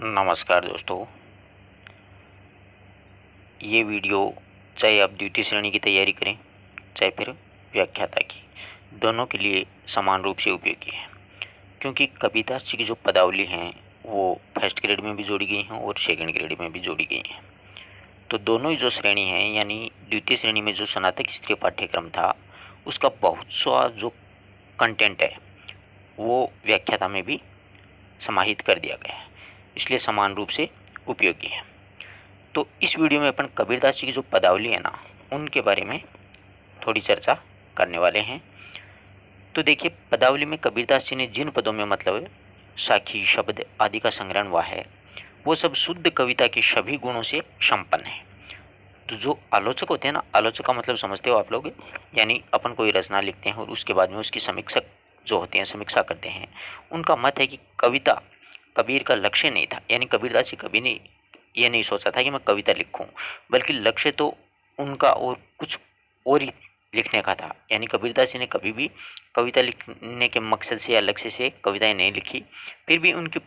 नमस्कार दोस्तों। ये वीडियो चाहे आप द्वितीय श्रेणी की तैयारी करें चाहे फिर व्याख्याता की, दोनों के लिए समान रूप से उपयोगी है। क्योंकि कवितार्थी की जो पदावली हैं वो फर्स्ट ग्रेड में भी जोड़ी गई हैं और सेकंड ग्रेड में भी जोड़ी गई हैं। तो दोनों ही जो श्रेणी हैं, यानी द्वितीय श्रेणी में जो स्नातक स्तरीय पाठ्यक्रम था उसका बहुत सा जो कंटेंट है वो व्याख्याता में भी समाहित कर दिया गया है, इसलिए समान रूप से उपयोगी है। तो इस वीडियो में अपन कबीरदास जी की जो पदावली है ना, उनके बारे में थोड़ी चर्चा करने वाले हैं। तो देखिए, पदावली में कबीरदास जी ने जिन पदों में मतलब साखी शब्द आदि का संग्रहण हुआ है वो सब शुद्ध कविता के सभी गुणों से संपन्न है। तो जो आलोचक होते हैं ना, आलोचक का मतलब समझते हो आप लोग, यानी अपन कोई रचना लिखते हैं और उसके बाद में उसकी समीक्षक जो होते हैं समीक्षा करते हैं, उनका मत है कि कविता कबीर का लक्ष्य नहीं था। यानी कबीरदास जी कभी नहीं ये नहीं सोचा था कि मैं कविता लिखूं, बल्कि लक्ष्य तो उनका और कुछ और ही लिखने का था। यानी कबीरदास जी ने कभी भी कविता लिखने के मकसद से या लक्ष्य से कविताएं नहीं लिखी। फिर भी उनकी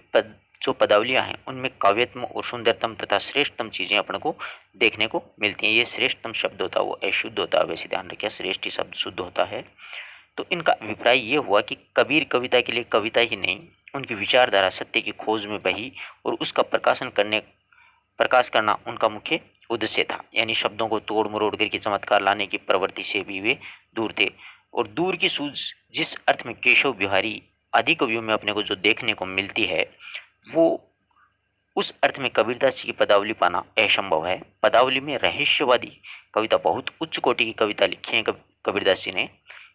जो पदावलियां हैं उनमें काव्यत्म और सुंदरतम तथा श्रेष्ठतम चीज़ें अपने को देखने को मिलती हैं। ये श्रेष्ठतम शब्द होता है वो अशुद्ध होता है, वैसे ध्यान रखिए, श्रेष्ठ शब्द शुद्ध होता है। तो इनका अभिप्राय ये हुआ कि कबीर कविता के लिए कविता ही नहीं, उनकी विचारधारा सत्य की खोज में बही और उसका प्रकाश करना उनका मुख्य उद्देश्य था। यानी शब्दों को तोड़ मरोड़ करके चमत्कार लाने की प्रवृत्ति से भी वे दूर थे। और दूर की सूझ जिस अर्थ में केशव बिहारी आदि कवियों में अपने को जो देखने को मिलती है, वो उस अर्थ में कबीरदास जी की पदावली पाना असंभव है। पदावली में रहस्यवादी कविता, बहुत उच्च कोटि की कविता लिखी है कबीरदास जी ने,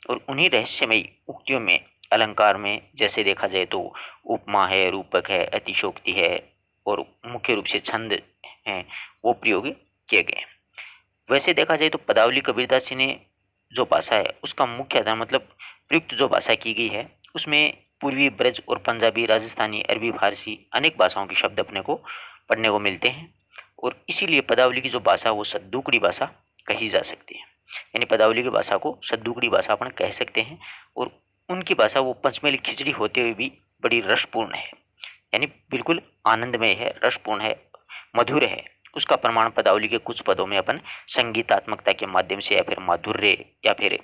और उन्हीं रहस्यमयी उक्तियों में, अलंकार में जैसे देखा जाए तो उपमा है, रूपक है, अतिशोक्ति है और मुख्य रूप से छंद हैं, वो प्रयोग किए गए। वैसे देखा जाए तो पदावली कबीरदास जी ने जो भाषा है उसका मुख्य आधार मतलब प्रयुक्त जो भाषा की गई है उसमें पूर्वी ब्रज और पंजाबी, राजस्थानी, अरबी, फारसी अनेक भाषाओं के शब्द अपने को पढ़ने को मिलते हैं। और इसीलिए पदावली की जो भाषा वो सद्दुकड़ी भाषा कही जा सकती है। यानी पदावली की भाषा को सद्दुकड़ी भाषा अपन कह सकते हैं। और उनकी भाषा वो पंचमेली खिचड़ी होते हुए भी बड़ी रसपूर्ण है, यानी बिल्कुल आनंदमय है, रसपूर्ण है, मधुर है। उसका प्रमाण पदावली के कुछ पदों में अपन संगीतात्मकता के माध्यम से या फिर माधुर्य या फिर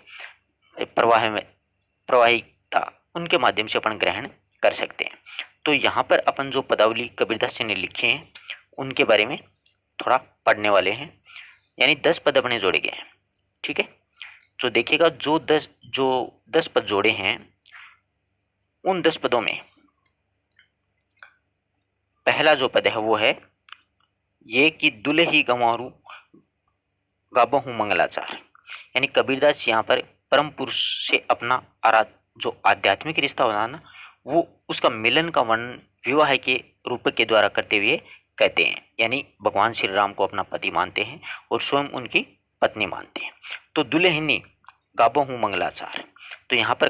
प्रवाहिकता उनके माध्यम से अपन ग्रहण कर सकते हैं। तो यहाँ पर अपन जो पदावली कबीरदास जी ने लिखी हैं उनके बारे में थोड़ा पढ़ने वाले हैं। यानी 10 पद अपने जोड़े गए हैं, ठीक है। तो देखिएगा, जो 10 पद जोड़े हैं उन 10 पदों में पहला जो पद है वो है ये कि दुलही गंवारू गाबहू मंगलाचार। यानी कबीरदास यहाँ पर परम पुरुष से अपना जो आध्यात्मिक रिश्ता होना ना, वो उसका मिलन का वर्णन विवाह के रूप के द्वारा करते हुए कहते हैं। यानी भगवान श्री राम को अपना पति मानते हैं और स्वयं उनकी पत्नी मानते हैं। तो दुल्हनी गाबहू मंगलाचार, तो यहाँ पर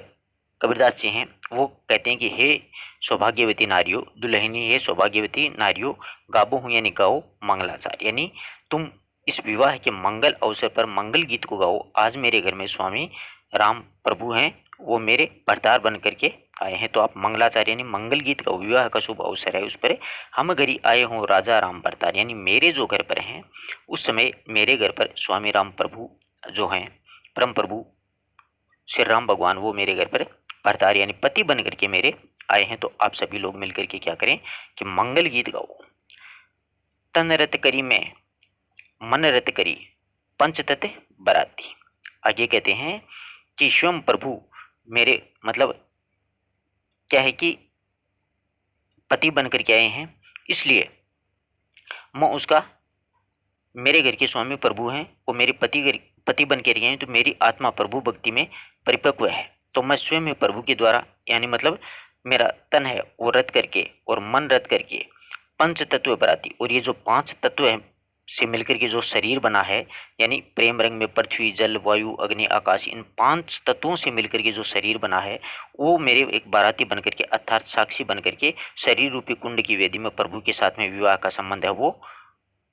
कबीरदास जी हैं वो कहते हैं कि हे सौभाग्यवती नारियों, दुल्हनी हे सौभाग्यवती नारियों, गाबो हूँ यानी गाओ मंगलाचार, यानी तुम इस विवाह के मंगल अवसर पर मंगल गीत को गाओ। आज मेरे घर में स्वामी राम प्रभु हैं, वो मेरे भरतार बन करके आए हैं, तो आप मंगलाचार यानी मंगल गीत गाओ। विवाह का शुभ अवसर है, उस पर हम घरी आए हों राजा राम भरतार, यानी मेरे जो घर पर हैं उस समय मेरे घर पर स्वामी राम प्रभु जो हैं, परम प्रभु श्री राम भगवान, वो मेरे घर पर भरतार यानी पति बन करके मेरे आए हैं। तो आप सभी लोग मिलकर के क्या करें कि मंगल गीत गाओ। तन रत करी में मन रत करी पंचतत्व बराती। आगे कहते हैं कि स्वयं प्रभु मेरे मतलब क्या है कि पति बन करके आए हैं, इसलिए मैं उसका, मेरे घर के स्वामी प्रभु हैं, वो मेरे पति बन के रहे हैं, तो मेरी आत्मा प्रभु भक्ति में परिपक्व है। तो मैं स्वयं प्रभु के द्वारा, यानी मतलब मेरा तन है वो रद्द करके और मन रद्द करके पंच तत्व बराती, और ये जो 5 तत्व है से मिलकर के जो शरीर बना है, यानी प्रेम रंग में पृथ्वी, जल, वायु, अग्नि, आकाश, इन 5 तत्वों से मिलकर के जो शरीर बना है वो मेरे एक बाराती बनकर के अर्थात साक्षी बनकर के शरीर रूपी कुंड की वेदी में प्रभु के साथ में विवाह का संबंध है वो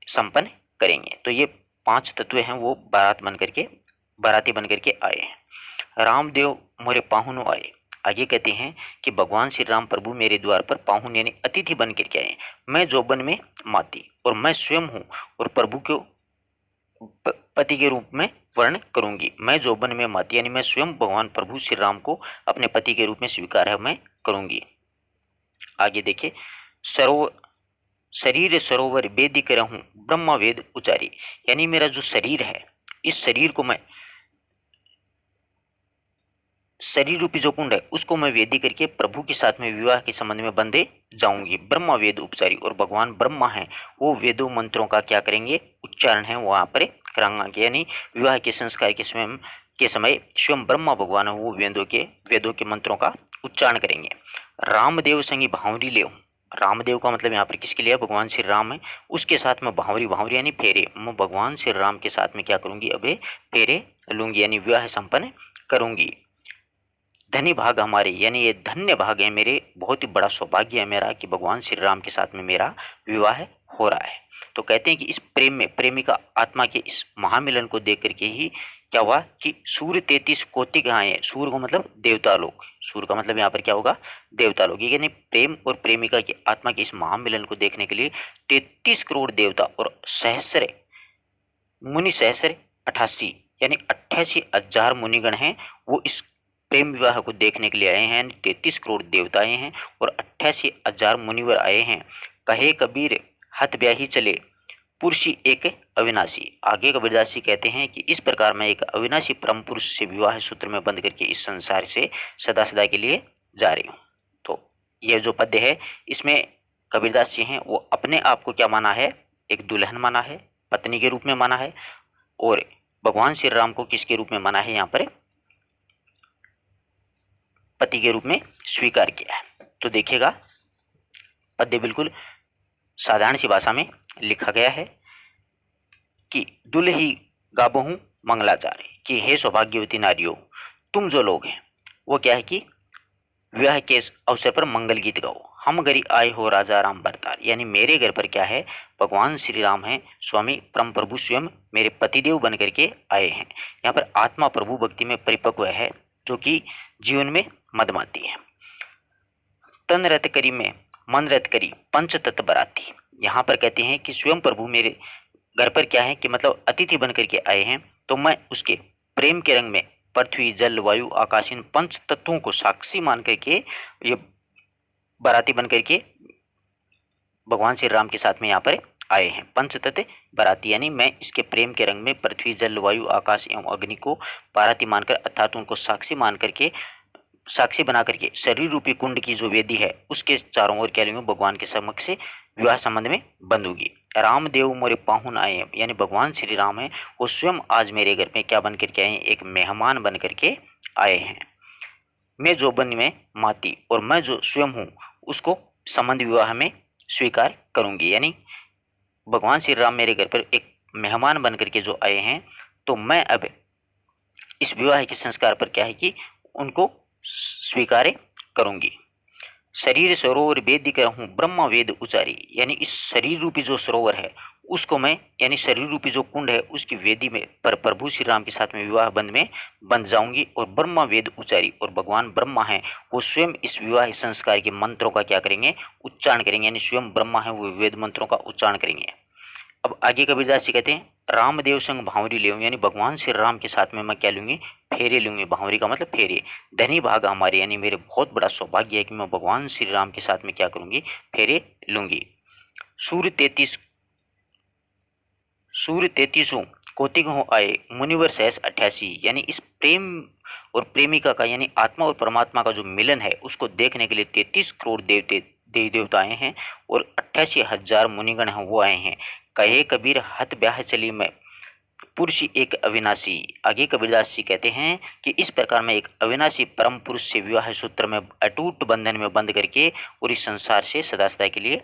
संपन्न करेंगे। तो ये 5 तत्व हैं वो बाराती बन करके आए हैं। रामदेव मोरे पाहुनो आए, आगे कहते हैं कि भगवान श्री राम प्रभु मेरे द्वार पर पाहुन यानी अतिथि बन करके आए। मैं जोबन में माती और मैं स्वयं हूँ और प्रभु को पति के रूप में वर्ण करूंगी। मैं जोबन में माती यानी मैं स्वयं भगवान प्रभु श्री राम को अपने पति के रूप में स्वीकार है मैं करूंगी। आगे देखिए, सरोवर शरीर सरोवर वेदिक रहूं ब्रह्म वेद उचारी, यानी मेरा जो शरीर है, इस शरीर को मैं, शरीर रूपी जो कुंड है उसको मैं वेदी करके प्रभु के साथ में विवाह के संबंध में बंधे जाऊंगी। ब्रह्म वेद उपचारी, और भगवान ब्रह्मा है वो वेदों मंत्रों का क्या करेंगे, उच्चारण है वहां पर करांगे। यानी विवाह के संस्कार के समय स्वयं ब्रह्मा भगवान है वो वेदों के मंत्रों का उच्चारण करेंगे। रामदेव संगी भावरी ले, रामदेव का मतलब यहाँ पर किसके लिए, भगवान श्री राम है उसके साथ में भावरी, भावरी यानी फेरे, मैं भगवान श्री राम के साथ में क्या करूंगी, अबे फेरे लूंगी यानी विवाह संपन्न करूंगी। धनी भाग हमारे, यानी ये धन्य भाग है मेरे, बहुत ही बड़ा सौभाग्य है मेरा कि भगवान श्री राम के साथ में मेरा विवाह हो रहा है। तो कहते हैं कि इस प्रेम में प्रेमिका आत्मा के इस महामिलन को देख करके ही क्या हुआ कि सूर्य 33 कोटि आए। सूर्य का मतलब देवता लोग, सूर्य का मतलब यहाँ पर क्या होगा, देवता लोग। यानी प्रेम और प्रेमिका की आत्मा के इस महामिलन को देखने के लिए 33 करोड़ देवता और सहस्र मुनि, सहस्र 88 यानी 88,000 मुनिगण हैं वो इस प्रेम विवाह को देखने के लिए आए हैं। 33 करोड़ देवता आए हैं और 88,000 मुनिवर आए हैं। कहे कबीर हत ब्याही चले पुरुषी एक अविनाशी। आगे कबीरदास जी कहते हैं कि इस प्रकार मैं एक अविनाशी परम पुरुष से विवाह सूत्र में बंध करके इस संसार से सदा सदा के लिए जा रही हूँ। तो यह जो पद्य है इसमें कबीरदास जी हैं वो अपने आप को क्या माना है, एक दुल्हन माना है, पत्नी के रूप में माना है, और भगवान श्री राम को किसके रूप में माना है, यहाँ पर पति के रूप में स्वीकार किया है। तो देखिएगा पद्य बिल्कुल साधारण सी भाषा में लिखा गया है कि दुल्ही गाबहूं मंगलाचारे, कि हे सौभाग्यवती नारियों, तुम जो लोग हैं वो क्या है कि विवाह के अवसर पर मंगल गीत गाओ। हम घरी आए हो राजा राम भरतार, यानी मेरे घर पर क्या है, भगवान श्री राम हैं, स्वामी परम प्रभु स्वयं मेरे पतिदेव बन करके आए हैं। यहाँ पर आत्मा प्रभु भक्ति में परिपक्व है जो कि जीवन में मदमाती है। तन रत करी में मन रत करी पंच तत्व बराती, यहाँ पर कहते हैं कि स्वयं प्रभु मेरे घर पर क्या है कि मतलब अतिथि बन करके आए हैं, तो मैं उसके प्रेम के रंग में पृथ्वी जल वायु आकाश इन पंच तत्वों को साक्षी मान करके ये बाराती बन करके भगवान श्री राम के साथ में यहाँ पर आए हैं। पंच तत्व बाराती, यानी मैं इसके प्रेम के रंग में पृथ्वी जल वायु आकाश एवं अग्नि को बाराती मानकर अर्थात उनको साक्षी मान करके, साक्षी बना करके शरीर रूपी कुंड की जो वेदी है उसके चारों ओर क्या लूंगी, भगवान के समक्ष से विवाह संबंध में बंधूंगी। रामदेव मोरे पाहुन आए, यानी भगवान श्री राम है वो स्वयं आज मेरे घर में क्या बन करके आए हैं, एक मेहमान बन करके आए हैं। मैं जो बन में माती, और मैं जो स्वयं हूँ उसको संबंध विवाह में स्वीकार करूंगी। यानी भगवान श्री राम मेरे घर पर एक मेहमान बन करके जो आए हैं, तो मैं अब इस विवाह के संस्कार पर क्या है कि उनको स्वीकार करूंगी। शरीर सरोवर वेदिक रहूं ब्रह्म वेद उचारी, यानी इस शरीर रूपी जो सरोवर है उसको मैं, यानी शरीर रूपी जो कुंड है उसकी वेदी में पर प्रभु श्री राम के साथ में विवाह बंध में बंध जाऊंगी। और ब्रह्म वेद उचारी, और भगवान ब्रह्मा है वो स्वयं इस विवाह संस्कार के मंत्रों का क्या करेंगे, उच्चारण करेंगे। यानी स्वयं ब्रह्मा है वो वेद मंत्रों का उच्चारण करेंगे। अब आगे कबीरदास जी कहते हैं रामदेव संग भावरी ले, यानी भगवान श्री राम के साथ में मैं क्या लूंगी, फेरे लूंगी। भावरी का मतलब फेरे। धनी भाग हमारे, यानी मेरे बहुत बड़ा सौभाग्य है कि मैं भगवान श्री राम के साथ में क्या करूंगी, फेरे लूंगी। सूर्य 33 कोटि हो आए मुनिवर सहस 88, यानी इस प्रेम और प्रेमिका का, यानी आत्मा और परमात्मा का जो मिलन है उसको देखने के लिए 33 करोड़ देवी देवता आए हैं और 88,000 मुनिगण हैं वो आए हैं। कहे कबीर हत ब्याह चली मैं पुरुष एक अविनाशी। आगे कबीरदास जी कहते हैं कि इस प्रकार मैं एक अविनाशी परम पुरुष से विवाह सूत्र में अटूट बंधन में बंध करके और इस संसार से सदा सदा के लिए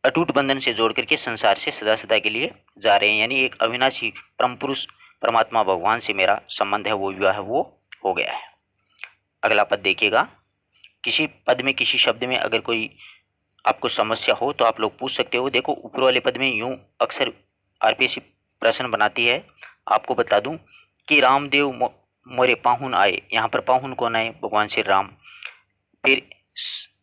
अटूट बंधन से जोड़ करके संसार से सदा सदा के लिए जा रहे हैं। यानी एक अविनाशी परम पुरुष परमात्मा भगवान से मेरा संबंध है, वो विवाह वो हो गया है। अगला पद देखिएगा। किसी पद में किसी शब्द में अगर कोई आपको समस्या हो तो आप लोग पूछ सकते हो। देखो ऊपर वाले पद में यूं अक्सर आरपीएससी प्रश्न बनाती है। आपको बता दूं कि रामदेव मोरे पाहुन आए। यहाँ पर पाहुन कौन आए? भगवान श्री राम। फिर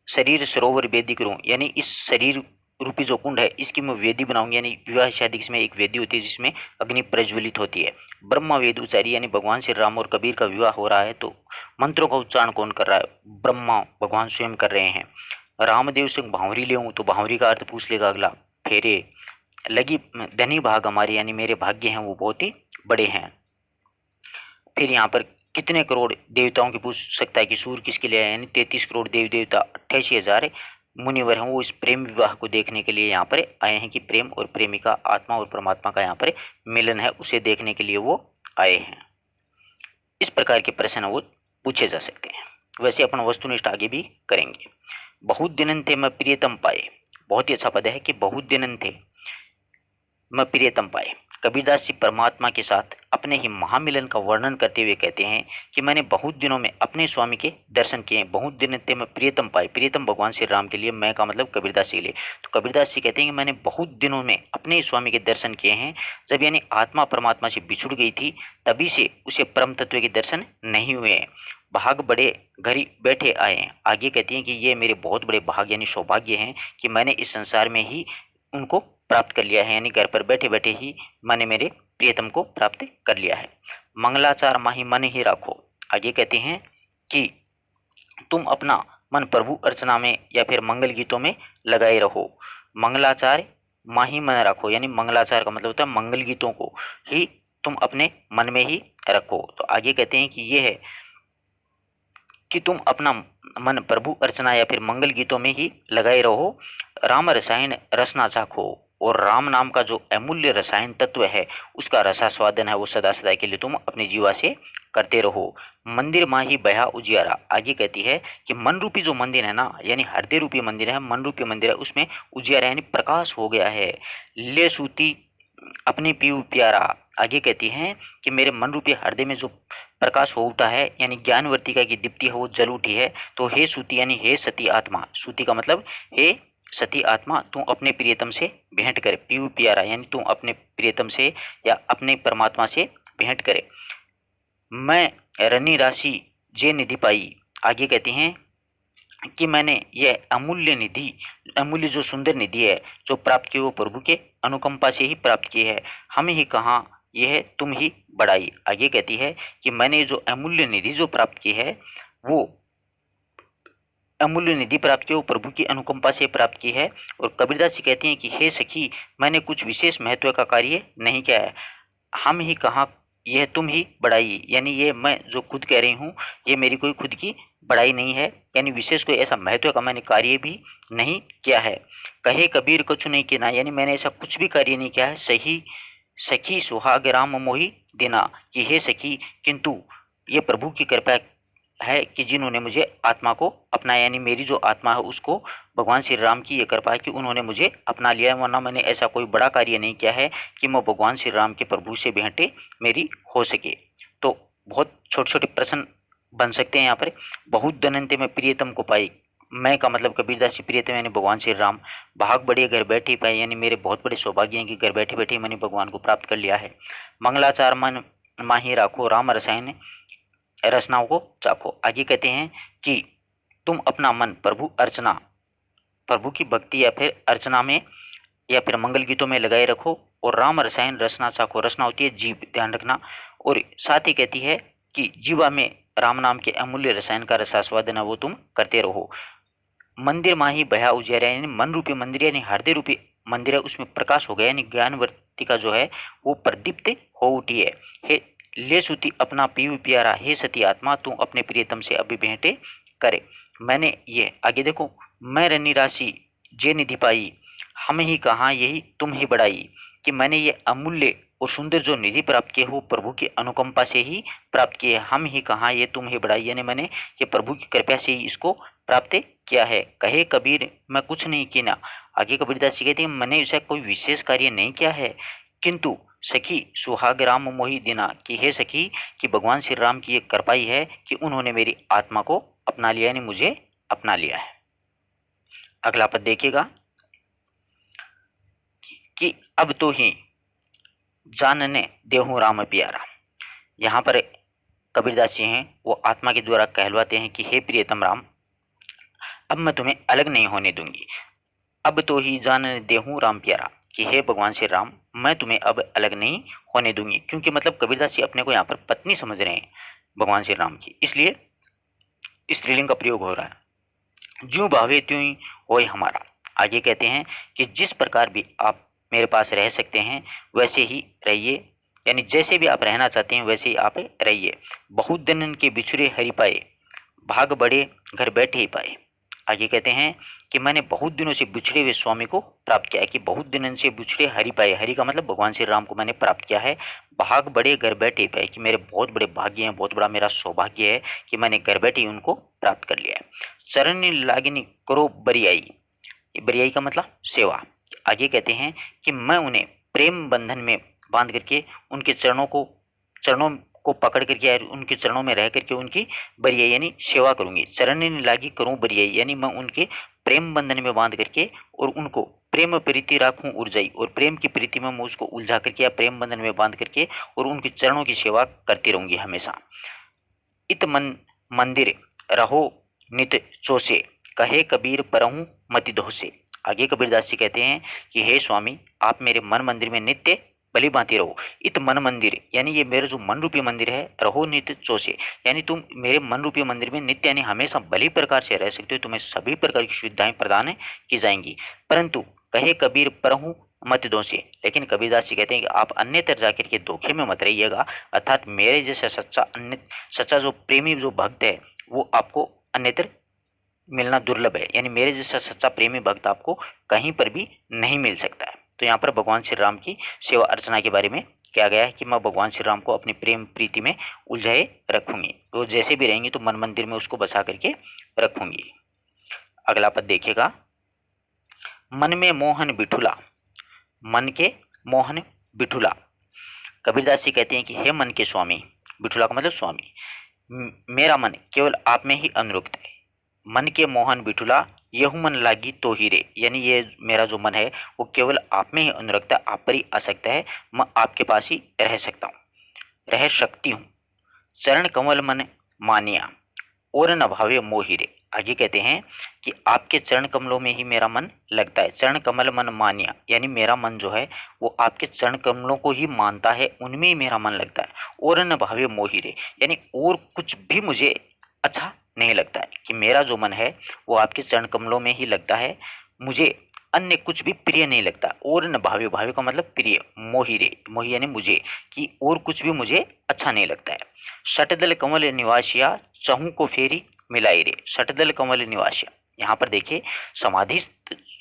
शरीर सरोवर वेदी करूं, यानी इस शरीर रूपी जो कुंड है इसकी मैं वेदी बनाऊंगी, यानी विवाह शादी इसमें एक वेदी होती है जिसमें अग्नि प्रज्वलित होती है। ब्रह्मा वेद उच्चारी, यानी भगवान श्री राम और कबीर का विवाह हो रहा है तो मंत्रों का उच्चारण कौन कर रहा है? ब्रह्मा भगवान स्वयं कर रहे हैं। रामदेव से भांवरी ले तो भांवरी का अर्थ पूछ लेगा अगला। फेरे लगी धनी भाग हमारे, यानी मेरे भाग्य हैं वो बहुत ही बड़े हैं। फिर यहाँ पर कितने करोड़ देवताओं की पूछ सकता है कि सूर्य किसके लिए आया, यानी 33 करोड़ देव देवता 88,000 मुनिवर हैं, वो इस प्रेम विवाह को देखने के लिए यहाँ पर आए हैं कि प्रेम और प्रेमिका, आत्मा और परमात्मा का यहाँ पर मिलन है, उसे देखने के लिए वो आए हैं। इस प्रकार के प्रश्न वो पूछे जा सकते हैं। वैसे अपन वस्तुनिष्ठ आगे भी करेंगे। बहुत दिनन थे मैं प्रियतम पाए, बहुत ही अच्छा पद है कि बहुत दिनन थे मैं प्रियतम पाए। कबीरदास जी परमात्मा के साथ अपने ही महामिलन का वर्णन करते हुए कहते हैं कि मैंने बहुत दिनों में अपने स्वामी के दर्शन किए। बहुत दिन थे मैं प्रियतम पाए, प्रियतम भगवान श्री राम के लिए, मैं का मतलब कबीरदास जी के लिए। तो कबीरदास जी कहते हैं कि मैंने बहुत दिनों में अपने स्वामी के दर्शन किए हैं। जब यानी आत्मा परमात्मा से बिछुड़ गई थी तभी से उसे परम तत्व के दर्शन नहीं हुए हैं। भाग बड़े घर बैठे आए हैं। आगे कहती हैं कि ये मेरे बहुत बड़े भाग यानी सौभाग्य हैं कि मैंने इस संसार में ही उनको प्राप्त कर लिया है, यानी घर पर बैठे बैठे ही मैंने मेरे प्रियतम को प्राप्त कर लिया है। मंगलाचार माही मन ही राखो। आगे कहते हैं कि तुम अपना मन प्रभु अर्चना में या फिर मंगल गीतों में लगाए रहो। मंगलाचार माही मन रखो, यानी मंगलाचार का मतलब होता है मंगल गीतों को ही तुम अपने मन में ही रखो। तो आगे कहते हैं कि ये है कि तुम अपना मन प्रभु अर्चना या फिर मंगल गीतों में ही लगाए रहो। राम रसायन रसना चाखो, और राम नाम का जो अमूल्य रसायन तत्व है उसका रसास्वादन है वो सदा सदा के लिए तुम अपनी जीवा से करते रहो। मंदिर माही बया उजियारा। आगे कहती है कि मन रूपी जो मंदिर है ना, यानी हृदय रूपी मंदिर है, मन रूपी मंदिर है, उसमें उजियारा यानी प्रकाश हो गया है। ले सूती अपने पीऊ प्यारा। आगे कहती हैं कि मेरे मन रूपी हृदय में जो प्रकाश हो उठा है, यानी ज्ञान वर्तिका की दीप्ति है वो जल उठी है। तो हे सूती यानी हे सती आत्मा, सूती का मतलब हे सती आत्मा, तू अपने प्रियतम से भेंट करे। पीऊ प्यारा यानी तू अपने प्रियतम से या अपने परमात्मा से भेंट करे। मैं रनी राशि जे निधि पाई। आगे कहती हैं कि मैंने यह अमूल्य निधि, अमूल्य जो सुंदर निधि है जो प्राप्त की वो प्रभु के अनुकंपा से ही प्राप्त की है। हम ही कहाँ यह तुम ही बढ़ाई। आगे कहती है कि मैंने जो अमूल्य निधि जो प्राप्त की है वो अमूल्य निधि प्राप्त की वो प्रभु की अनुकंपा से प्राप्त की है। और कबीरदास जी कहती हैं कि हे सखी, मैंने कुछ विशेष महत्व का कार्य नहीं किया है। हम ही कहाँ यह तुम ही बढ़ाई, यानी ये मैं जो खुद कह रही हूँ ये मेरी कोई खुद की बढ़ाई नहीं है, यानी विशेष कोई ऐसा महत्व का मैंने कार्य भी नहीं किया है। कहे कबीर कछु नहीं किया, यानी मैंने ऐसा कुछ भी कार्य नहीं किया है। सही सखी सुहाग राम मोहि देना, कि हे सखी किंतु ये प्रभु की कृपा है कि जिन्होंने मुझे आत्मा को अपनाया, यानी मेरी जो आत्मा है उसको भगवान श्री राम की ये कृपा है कि उन्होंने मुझे अपना लिया है। वरना मैंने ऐसा कोई बड़ा कार्य नहीं किया है कि मैं भगवान श्री राम के प्रभु से भेंटे मेरी हो सके। तो बहुत छोटे छोटे प्रश्न बन सकते हैं यहाँ पर। बहुत दनंते में प्रियतम को पाई। मैं का मतलब कबीरदास जी प्रियतम यानी भगवान श्री राम। भाग बढ़िया घर बैठे पाए, यानी मेरे बहुत बड़े सौभाग्य हैं कि घर बैठे बैठे मैंने भगवान को प्राप्त कर लिया है। मंगलाचार मन माही राखो, राम रसायन रचनाओं को चाखो। आगे कहते हैं कि तुम अपना मन प्रभु अर्चना, प्रभु की भक्ति या फिर अर्चना में या फिर मंगल गीतों में लगाए रखो। और राम रसायन रचना चाखो, रचना होती है जीव, ध्यान रखना। और साथ ही कहती है कि जीवा में राम नाम के अमूल्य रसायन का रसास्वादन है वो तुम करते रहो। मंदिर माही बया उजियारा, यानी मन रूपी मंदिर यानी हृदय रूपी मंदिर है उसमें प्रकाश हो गया, यानी ज्ञान वर्तिका जो है वो प्रदीप्त हो उठी है। हे ले सूती अपना पीयू प्यारा, हे सती आत्मा तू अपने प्रियतम से अभी भेंटे करे। मैंने ये आगे देखो, मैं रनी राशि जे निधि पाई, हम ही कहाँ यही तुम ही बढ़ाई, कि मैंने ये अमूल्य और सुंदर जो निधि प्राप्त किए हो प्रभु की अनुकंपा से ही प्राप्त किए। हम ही कहाँ ये तुम ही बढ़ाई, यानी मैंने ये प्रभु की कृपा से ही इसको प्राप्त किया है। कहे कबीर मैं कुछ नहीं किया। आगे कबीरदास जी कहते हैं मैंने ऐसा कोई विशेष कार्य नहीं किया है, किंतु सखी सुहाग राम मोहि देना, कि हे सखी कि भगवान श्री राम की एक कृपाई है कि उन्होंने मेरी आत्मा को अपना लिया, यानी मुझे अपना लिया है। अगला पद देखिएगा कि अब तो ही जानने देहूँ राम प्यारा। यहाँ पर कबीरदास जी हैं वो आत्मा के द्वारा कहलवाते हैं कि हे प्रियतम राम, अब मैं तुम्हें अलग नहीं होने दूंगी। अब तो ही जान देहूँ राम प्यारा, कि हे भगवान श्री राम, मैं तुम्हें अब अलग नहीं होने दूंगी। क्योंकि मतलब कबीरदास जी अपने को यहाँ पर पत्नी समझ रहे हैं भगवान श्री राम की, इसलिए स्त्रीलिंग का प्रयोग हो रहा है। ज्यों भावे त्यों ही होए हमारा। आगे कहते हैं कि जिस प्रकार भी आप मेरे पास रह सकते हैं वैसे ही रहिए, यानी जैसे भी आप रहना चाहते हैं वैसे ही आप रहिए। बहुत दिन के बिछुड़े हरि पाए, भाग बड़े घर बैठे ही पाए। आगे कहते हैं कि मैंने बहुत दिनों से बिछड़े हुए स्वामी को प्राप्त किया है, कि बहुत दिनों से बिछड़े हरि पाए, हरि का मतलब भगवान श्री राम को मैंने प्राप्त किया है। भाग बड़े घर बैठे ही पाए, कि मेरे बहुत बड़े भाग्य हैं, बहुत बड़ा मेरा सौभाग्य है कि मैंने घर बैठे ही उनको प्राप्त कर लिया है। चरण लागिनी करो बरियाई, बरियाई का मतलब सेवा। आगे कहते हैं कि मैं उन्हें प्रेम बंधन में बांध करके उनके चरणों को पकड़ करके यार उनके चरणों में रह करके उनकी बरियाई यानी सेवा करूंगी। चरण लागी करूं बरियाई, यानी मैं उनके प्रेम बंधन में बांध करके और उनको प्रेम प्रीति राखूं उलझाई, और प्रेम की प्रीति में मैं उसको उलझा करके या प्रेम बंधन में बांध करके और उनके चरणों की सेवा करती रहूंगी हमेशा। इत मन मंदिर रहो नित चोसे, कहे कबीर परहूं मति दोसे। आगे कबीरदास जी कहते हैं कि हे स्वामी, आप मेरे मन मंदिर में नित्य भली भांति रहो। इत मन मंदिर यानी ये मेरा जो मन रूपी मंदिर है, रहो नित्य चोसे, यानी तुम मेरे मन रूपी मंदिर में नित्य यानी हमेशा भली प्रकार से रह सकते हो, तुम्हें सभी प्रकार की सुविधाएं प्रदान की जाएंगी। परंतु कहे कबीर परहूं मत दोषे, लेकिन कबीरदास जी कहते हैं कि आप अन्यत्र जाकर के धोखे में मत रहिएगा, अर्थात मेरे जैसा सच्चा जो प्रेमी जो भक्त है वो आपको अन्यत्र मिलना दुर्लभ है, यानी मेरे जैसा सच्चा प्रेमी भक्त आपको कहीं पर भी नहीं मिल सकता है। तो यहाँ पर भगवान श्री राम की सेवा अर्चना के बारे में क्या गया है कि मैं भगवान श्री राम को अपनी प्रेम प्रीति में उलझाए रखूंगी, वो जैसे भी रहेंगी तो मन मंदिर में उसको बसा करके रखूंगी। अगला पद देखिएगा, मन में मोहन बिठुला, मन के मोहन बिठुला। कबीरदास जी कहते हैं कि हे मन के स्वामी, बिठुला का मतलब स्वामी, मेरा मन केवल आप में ही अनुरक्त है। मन के मोहन बिठुला यहु मन लागी तो ही रे, यानी ये मेरा जो मन है वो केवल आप में ही अनुरक्त है, आप पर ही आसक्त है, मैं आपके पास ही रह सकता हूँ, रह सकती हूँ। चरण कमल मन मानिया और न भावे मोहि रे। आगे कहते हैं कि आपके चरण कमलों में ही मेरा मन लगता है। चरण कमल मन मानिया यानी मेरा मन जो है वो आपके चरण कमलों को ही मानता है, उनमें ही मेरा मन लगता है। और न भावे मोहि रे यानी और कुछ भी मुझे अच्छा नहीं लगता है, कि मेरा जो मन है वो आपके चरण कमलों में ही लगता है, मुझे अन्य कुछ भी प्रिय नहीं लगता। और न भावे, भावे का मतलब प्रिय, मोहि रे, मोहि यानी मुझे, कि और कुछ भी मुझे अच्छा नहीं लगता है। शटदल कमल निवासिया चहु को फेरी मिलाई रे। शटदल कमल निवासिया, यहाँ पर देखिए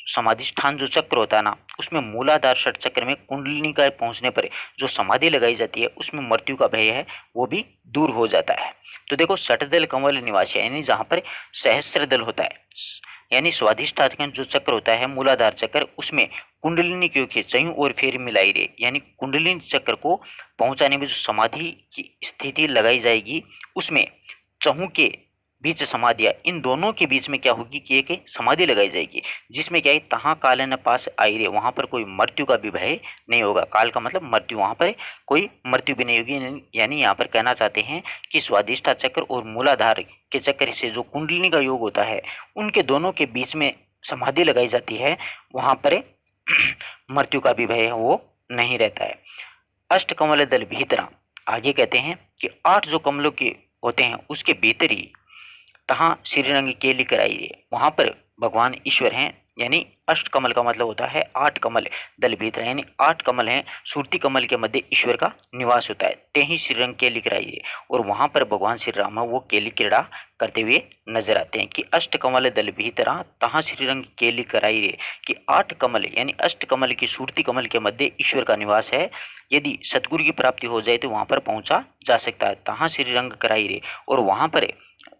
समाधिष्ठान जो चक्र होता है ना, उसमें मूलाधार षट चक्र में कुंडलिनी का पहुंचने पर जो समाधि लगाई जाती है उसमें मृत्यु का भय है वो भी दूर हो जाता है। तो देखो शटदल कमल निवासी यानी जहाँ पर सहस्त्र दल होता है, यानी स्वाधिष्ठान जो चक्र होता है मूलाधार चक्र, उसमें कुंडलिनी क्यों खींचूं और फिर मिलाई रे, यानी कुंडलिनी चक्र को पहुंचाने में जो समाधि की स्थिति लगाई जाएगी उसमें चहु के बीच समाधिया, इन दोनों के बीच में क्या होगी कि एक समाधि लगाई जाएगी, जिसमें क्या है तहाँ काल न पास आई रे, वहां पर कोई मृत्यु का भी भय नहीं होगा। काल का मतलब मृत्यु, वहां पर कोई मृत्यु भी नहीं होगी। यानी यहाँ पर कहना चाहते हैं कि स्वादिष्ठा चक्र और मूलाधार के चक्र से जो कुंडलिनी का योग होता है उनके दोनों के बीच में समाधि लगाई जाती है, वहां पर मृत्यु का भी भय वो नहीं रहता है। अष्ट कमल दल भीतरा, आगे कहते हैं कि 8 जो कमलों के होते हैं उसके भीतर ही तहाँ श्रीरंग केली कराई है, वहां पर भगवान ईश्वर हैं। यानी अष्ट कमल का मतलब होता है 8 कमल दल भीतर, यानी 8 कमल हैं, सूर्ति कमल के मध्य ईश्वर का निवास होता है, ते ही श्रीरंग केली कराई है, और वहां पर भगवान श्री राम वो केली क्रीड़ा करते हुए नजर आते हैं। कि अष्ट कमल दल भीतरा तहाँ श्रीरंग केली कराई रे, कि 8 कमल यानी अष्ट कमल की सूर्ति कमल के मध्य ईश्वर का निवास है। यदि सतगुरु की प्राप्ति हो जाए तो वहां पर पहुंचा जा सकता है। तहाँ श्रीरंग कराई रे, और वहां पर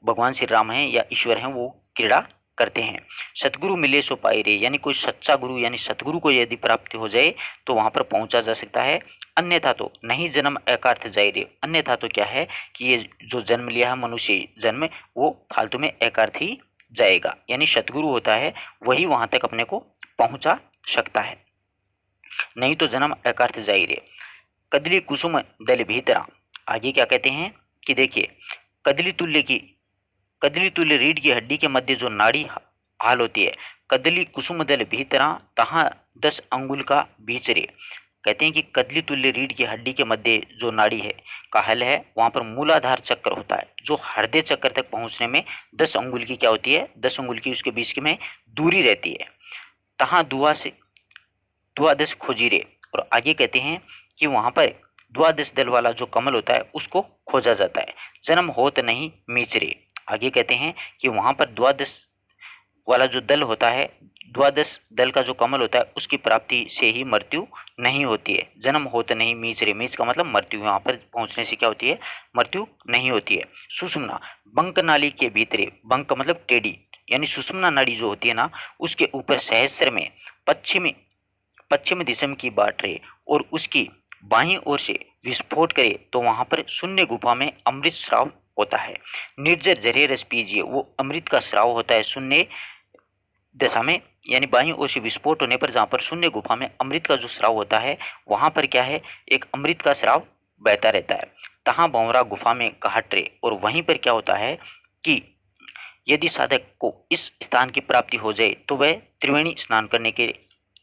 भगवान श्री राम हैं या ईश्वर हैं वो क्रीड़ा करते हैं। सतगुरु मिले सो पाई रे, यानी कोई सच्चा गुरु यानी सतगुरु को यदि प्राप्ति हो जाए तो वहां पर पहुंचा जा सकता है, अन्यथा तो नहीं जन्म एकार्थ जाए रे। अन्यथा तो क्या है कि ये जो जन्म लिया है मनुष्य जन्म वो फालतू में एकार्थ ही जाएगा, यानी सतगुरु होता है वही वहां तक अपने को पहुंचा सकता है, नहीं तो जन्म एकार्थ जाए रे। कदली कुसुम दल भीतरा, आगे क्या कहते हैं कि देखिए, कदली तुल्य रीढ़ की हड्डी के मध्य जो नाड़ी हाल होती है, कदली कुसुम दल भीतरा तहाँ 10 अंगुल का बीच रे। कहते हैं कि कदली तुल्य रीढ़ की हड्डी के मध्य जो नाड़ी है का हल है, वहां पर मूलाधार चक्र होता है, जो हृदय चक्र तक पहुंचने में 10 अंगुल की क्या होती है, 10 अंगुल की उसके बीच में दूरी रहती है। तहाँ द्वादश खोजीरे। और आगे कहते हैं कि वहां पर द्वादश दल वाला जो कमल होता है उसको खोजा जाता है। जन्म होत नहीं मीचरे। आगे कहते हैं कि वहां पर द्वादश वाला जो दल होता है, द्वादश दल का जो कमल होता है, उसकी प्राप्ति से ही मृत्यु नहीं होती है। जन्म होत नहीं मीचरे, मीच का मतलब मृत्यु, यहाँ पर पहुंचने से क्या होती है, मृत्यु नहीं होती है। सुषुम्ना बंक नाली के भीतरे, बंक का मतलब टेढ़ी, यानी सुषुम्ना नाड़ी जो होती है ना, उसके ऊपर सहस्र में पश्चिम दिशा की बाट रहे और उसकी बाईं ओर से विस्फोट करे तो वहां पर शून्य गुफा में अमृत स्राव होता है। निर्जर जरे रस पीजिए, वो अमृत का स्राव होता है शून्य दशा में, यानी बाईं ओर से विस्फोट होने पर जहां पर शून्य गुफा में अमृत का जो स्राव होता है, वहां पर क्या है, एक अमृत का स्राव बहता रहता है। तहां भंवरा गुफा में कहट रे। और वहीं पर क्या होता है कि यदि साधक को इस स्थान की प्राप्ति हो जाए तो वह त्रिवेणी स्नान करने के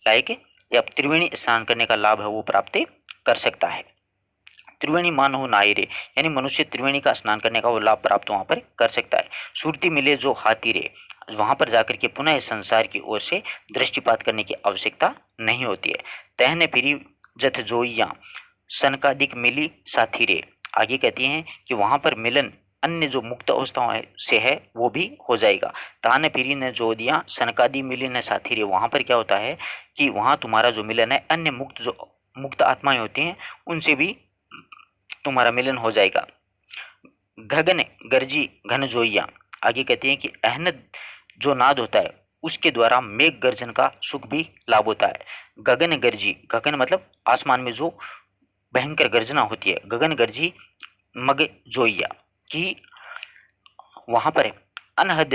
लायक या त्रिवेणी स्नान करने का लाभ है वो प्राप्त कर सकता है। त्रिवेणी मान हो नाई रे, यानी मनुष्य त्रिवेणी का स्नान करने का वो लाभ प्राप्त वहां पर कर सकता है। सुरती मिले जो हाथी रे, वहां पर जाकर के पुनः संसार की ओर से दृष्टिपात करने की आवश्यकता नहीं होती है। तहने फिरी जथ जोइया सनकादिक मिली साथी रे। आगे कहती हैं कि वहां पर मिलन अन्य जो मुक्त अवस्थाओं से है वो भी हो जाएगा। तान फिरी ने जो दिया सनकादि मिली न साथी रे, वहां पर क्या होता है कि वहां तुम्हारा जो मिलन है अन्य मुक्त आत्माएं होती हैं उनसे भी तुम्हारा मिलन हो जाएगा। गगन गर्जी घन जोइया। आगे कहते हैं कि अहनद जो नाद होता है उसके द्वारा मेघ गर्जन का सुख भी लाभ होता है। गगन गर्जी, गगन मतलब आसमान में जो भयंकर गर्जना होती है, गगन गर्जी मग जोइया, कि वहां पर अनहद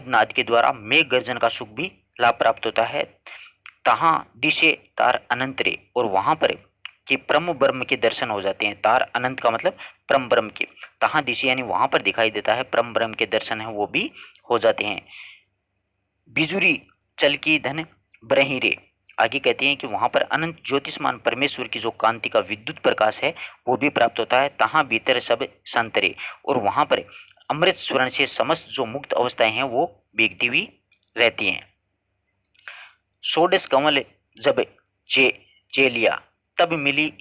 नाद के द्वारा मेघ गर्जन का सुख भी लाभ प्राप्त होता है। तहां दिशे तार अनंत रे। और वहां पर कि परम ब्रह्म के दर्शन हो जाते हैं। तार अनंत का मतलब परम ब्रह्म के, तहां दिशे यानी वहां पर दिखाई देता है, परम ब्रह्म के दर्शन है वो भी हो जाते हैं। बिजुरी चल की धन ब्रही रे। आगे कहते हैं कि वहां पर अनंत ज्योतिषमान परमेश्वर की जो कांति का विद्युत प्रकाश है वो भी प्राप्त होता है। तहां भीतर सब संतरे। और वहां पर अमृत स्वर्ण से समस्त जो मुक्त अवस्थाएं हैं वो बीगती हुई रहती हैं। षोडश कमल जब चेलिया तब मिली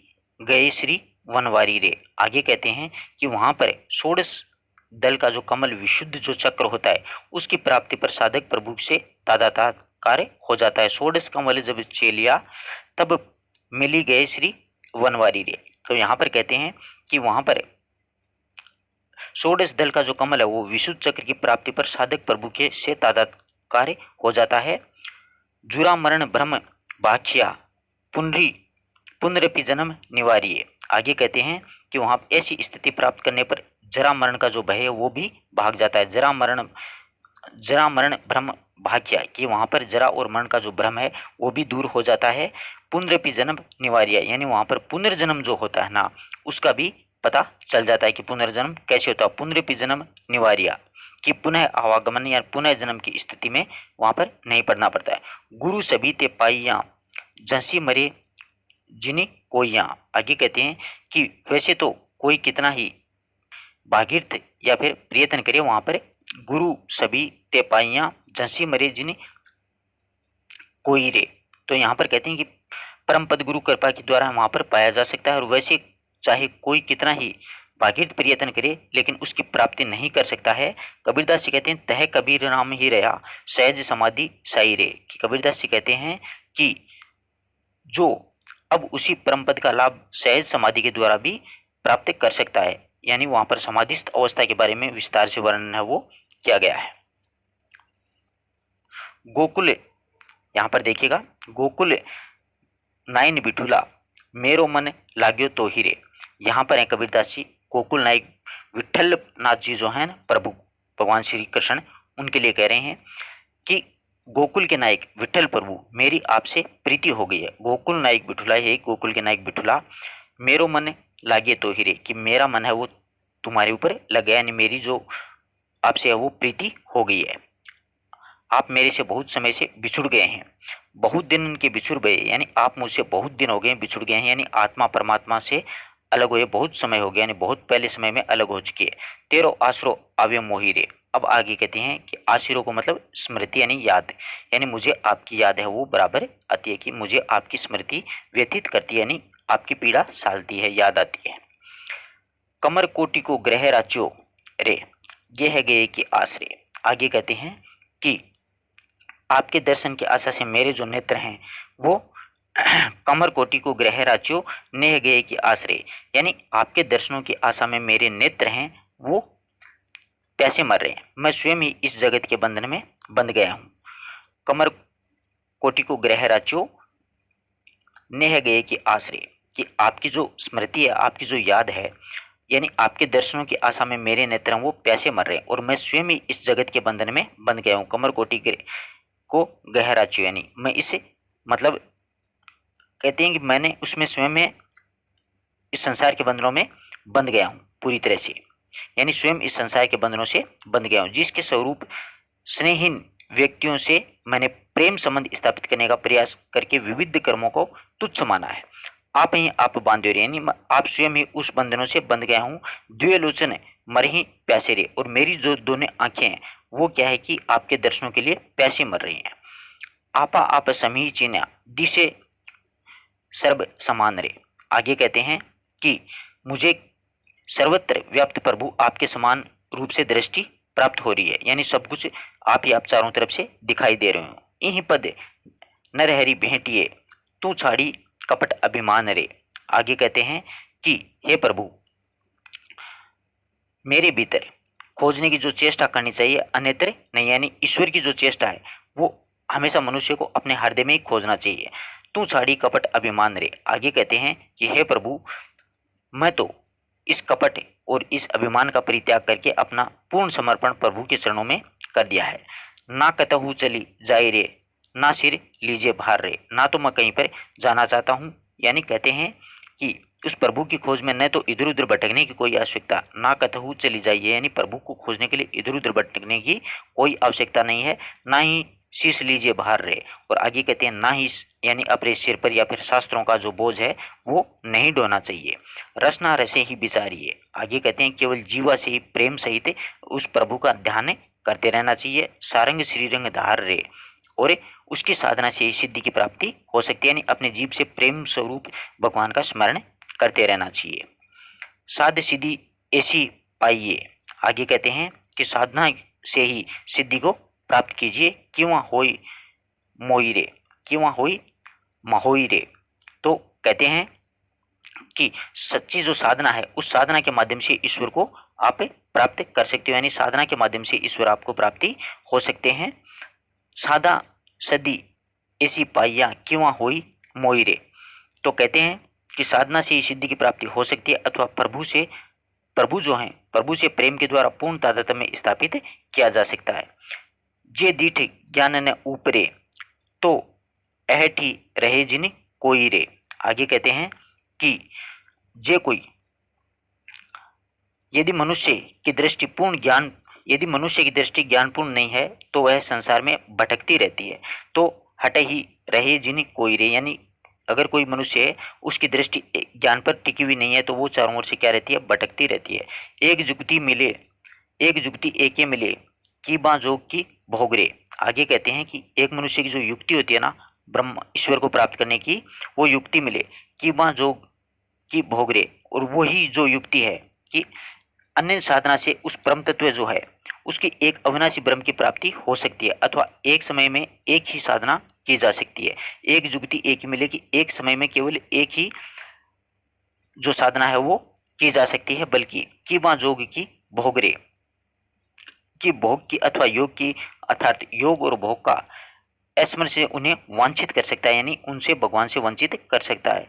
गए श्री वनवारी रे। आगे कहते हैं कि वहां पर षोडश दल का जो कमल विशुद्ध जो चक्र होता है उसकी प्राप्ति पर साधक प्रभु से तादात्म्य कार्य हो जाता है। षोडश कमल जब चेलिया तब मिली गए श्री वनवारी रे। तो यहाँ पर कहते हैं कि वहां पर षोडश दल का जो कमल है वो विशुद्ध चक्र की प्राप्ति पर साधक प्रभु के से तादात्म्य कार्य हो जाता है। जुरा मरण ब्रह्म भाख्या पुनरपि जन्म निवारिये। आगे कहते हैं कि वहां ऐसी स्थिति प्राप्त करने पर जरा मरण का जो भय है वो भी भाग जाता है। जरा मरण भ्रम भाग्या, कि वहां पर जरा और मरण का जो भ्रम है वो भी दूर हो जाता है। पुनरपि जन्म निवार्य, यानी वहां पर पुनर्जन्म जो होता है ना उसका भी पता चल जाता है कि पुनर्जन्म कैसे होता है। पुनरपि जन्म निवार्य, कि पुनः आवागमन या पुनः जन्म की स्थिति में वहां पर नहीं पड़ना पड़ता है। गुरु सभी ते पाइया जंसी मरे जिनी कोइया। आगे कहते हैं कि वैसे तो कोई कितना ही भागीरथ या फिर प्रयत्न करे, वहां पर गुरु सभी ते पाइया जंसी मरे जिनी कोई रे। तो यहाँ पर कहते हैं कि परम पद गुरु कृपा के द्वारा वहां पर पाया जा सकता है। और वैसे चाहे कोई कितना ही भागीरथ प्रयत्न करे लेकिन उसकी प्राप्ति नहीं कर सकता है। कबीरदास जी कहते हैं तह कबीर नाम ही रहा सहज समाधि साई रे। कि कबीरदास जी कहते हैं कि जो अब उसी परम पद का लाभ सहज समाधि के द्वारा भी प्राप्त कर सकता है। यानी वहां पर समाधिस्थ अवस्था के बारे में विस्तार से वर्णन है वो किया गया है। गोकुल, यहाँ पर देखिएगा, गोकुल नाइन बिठुला मेरो मन लाग्यो तो ही रे। यहाँ पर है कबीरदास जी गोकुल नायक विठल नाथ जी जो है ना प्रभु भगवान श्री कृष्ण, उनके लिए कह रहे हैं कि गोकुल के नायक विठल प्रभु मेरी आपसे प्रीति हो गई है। गोकुल नायक बिठुला है, गोकुल के नायक बिठुला मेरो मन लागे तो ही रे, कि मेरा मन है वो तुम्हारे ऊपर लग गया, यानी मेरी जो आपसे है वो प्रीति हो गई है। आप मेरे से बहुत समय से बिछुड़ गए हैं, बहुत दिन उनके बिछुड़ गए, यानी आप मुझसे बहुत दिन हो गए हैं बिछुड़ गए हैं, यानी आत्मा परमात्मा से अलग हुए बहुत समय हो गया, यानी बहुत पहले समय में अलग हो चुके हैं। तेरो आसरो आवे मोही रे। अब आगे कहते हैं कि आशिरों को मतलब स्मृति यानी याद, यानी मुझे आपकी याद है वो बराबर आती है, कि मुझे आपकी स्मृति व्यतीत करती है, यानी आपकी पीड़ा सालती है, याद आती है। कमर कोटि को ग्रह राच्यो रे, ये है गए कि आश्रय। आगे कहते हैं कि आपके दर्शन की आशा से मेरे जो नेत्र हैं वो कमर कोटि को ग्रह राच्यो नेह गए कि आश्रय, यानी आपके दर्शनों की आशा में मेरे नेत्र हैं वो प्यासे मर रहे हैं, मैं स्वयं ही इस जगत के बंधन में बंध गया हूँ। कमर कोटि को ग्रह राच्यो नेह गए कि आश्रय, कि आपकी जो स्मृति है, आपकी जो याद है, यानी आपके दर्शनों की आशा में मेरे नेत्र हैं वो प्यासे मर रहे हैं, और मैं स्वयं ही इस जगत के बंधन में बंध गया हूँ। कमर कोटि को गहराच्यो, यानी मैं इसे मतलब कहते हैं कि मैंने उसमें स्वयं में इस संसार के बंधनों में बंध गया हूँ पूरी तरह से, यानी स्वयं इस संसार के बंधनों से बंध गया हूँ, जिसके स्वरूप स्नेहहीन व्यक्तियों से मैंने प्रेम संबंध स्थापित करने का प्रयास करके विविध कर्मों को तुच्छ माना है। आप ही आप बांधे रे, यानी आप स्वयं ही उस बंधनों से बंध गया हूँ। द्वेलोचन मर ही प्यासे रे, और मेरी जो दोनों आंखें हैं वो क्या है कि आपके दर्शनों के लिए प्यासे मर रही हैं। आपा आप समी चिन्ह दिशे सर्व समान रे। आगे कहते हैं कि मुझे सर्वत्र व्याप्त प्रभु आपके समान रूप से दृष्टि प्राप्त हो रही है, यानी सब कुछ आप ही आप चारों तरफ से दिखाई दे रहे हो। यही पद नरहरि भेंटिए तू छाड़ी कपट अभिमान रे। आगे कहते हैं कि हे प्रभु, मेरे भीतर खोजने की जो चेष्टा करनी चाहिए अन्यत्र नहीं, यानी ईश्वर की जो चेष्टा है वो हमेशा मनुष्य को अपने हृदय में ही खोजना चाहिए। तू छाड़ी कपट अभिमान रे। आगे कहते हैं कि हे प्रभु, मैं तो इस कपट और इस अभिमान का परित्याग करके अपना पूर्ण समर्पण प्रभु के चरणों में कर दिया है। ना कतहु चली जाए रे, ना सिर लीजिए भार रे। ना तो मैं कहीं पर जाना चाहता हूँ, यानी कहते हैं कि उस प्रभु की खोज में न तो इधर उधर भटकने की कोई आवश्यकता, ना कतहु चली जाइए, यानी प्रभु को खोजने के लिए इधर उधर भटकने की कोई आवश्यकता नहीं है, ना ही शीश लीजिए भार रहे। और आगे कहते हैं ना ही, यानी अपने सिर पर या फिर शास्त्रों का जो बोझ है वो नहीं ढोना चाहिए। रसना रसे ही विचारिए। आगे कहते हैं केवल जीवा से ही प्रेम सहित उस प्रभु का ध्यान करते रहना चाहिए। सारंग श्रीरंग धार रे, और उसकी साधना से ही सिद्धि की प्राप्ति हो सकती है, यानी अपने जीव से प्रेम स्वरूप भगवान का स्मरण करते रहना चाहिए। साध सिद्धि ऐसी पाइए। आगे कहते हैं कि साधना से ही सिद्धि को प्राप्त कीजिए। क्यों होई मोई रे, क्यों होई महोई रे। तो कहते हैं कि सच्ची जो साधना है उस साधना के माध्यम से ईश्वर को आप प्राप्त कर सकते हो, यानी साधना के माध्यम से ईश्वर आपको प्राप्ति हो सकते हैं। साधा सदी ऐसी पाइया क्यों होई मोई रे। तो कहते हैं कि साधना से ही सिद्धि की प्राप्ति हो सकती है, अथवा प्रभु जो हैं प्रभु से प्रेम के द्वारा पूर्ण तादात्म्य में स्थापित किया जा सकता है। जे दीठ ज्ञान न ऊपरे तो अहठी रहे जिन कोई रे। आगे कहते हैं कि जे कोई, यदि मनुष्य की दृष्टि ज्ञानपूर्ण नहीं है तो वह संसार में भटकती रहती है। तो हटे ही रहे जिन कोई रे, यानी अगर कोई मनुष्य है उसकी दृष्टि ज्ञान पर टिकी हुई नहीं है तो वो चारों ओर से क्या रहती है, भटकती रहती है। एक जुक्ति एके मिले की बा जोग की भोगरे। आगे कहते हैं कि एक मनुष्य की जो युक्ति होती है ना ब्रह्म ईश्वर को प्राप्त करने की, वो युक्ति मिले कि बा जोग की भोगरे, और वही जो युक्ति है कि अन्य साधना से उस परम तत्व जो है उसकी एक अविनाशी ब्रह्म की प्राप्ति हो सकती है, अथवा एक समय में एक ही साधना की जा सकती है। एक जुक्ति एक ही मिले कि एक समय में केवल एक ही जो साधना है वो की जा सकती है, बल्कि कि वहाँ जोग की भोगरे की भोग की अथवा योग की, अर्थात योग और भोग का स्मरण से उन्हें वांछित कर सकता है, यानी उनसे भगवान से वंचित कर सकता है।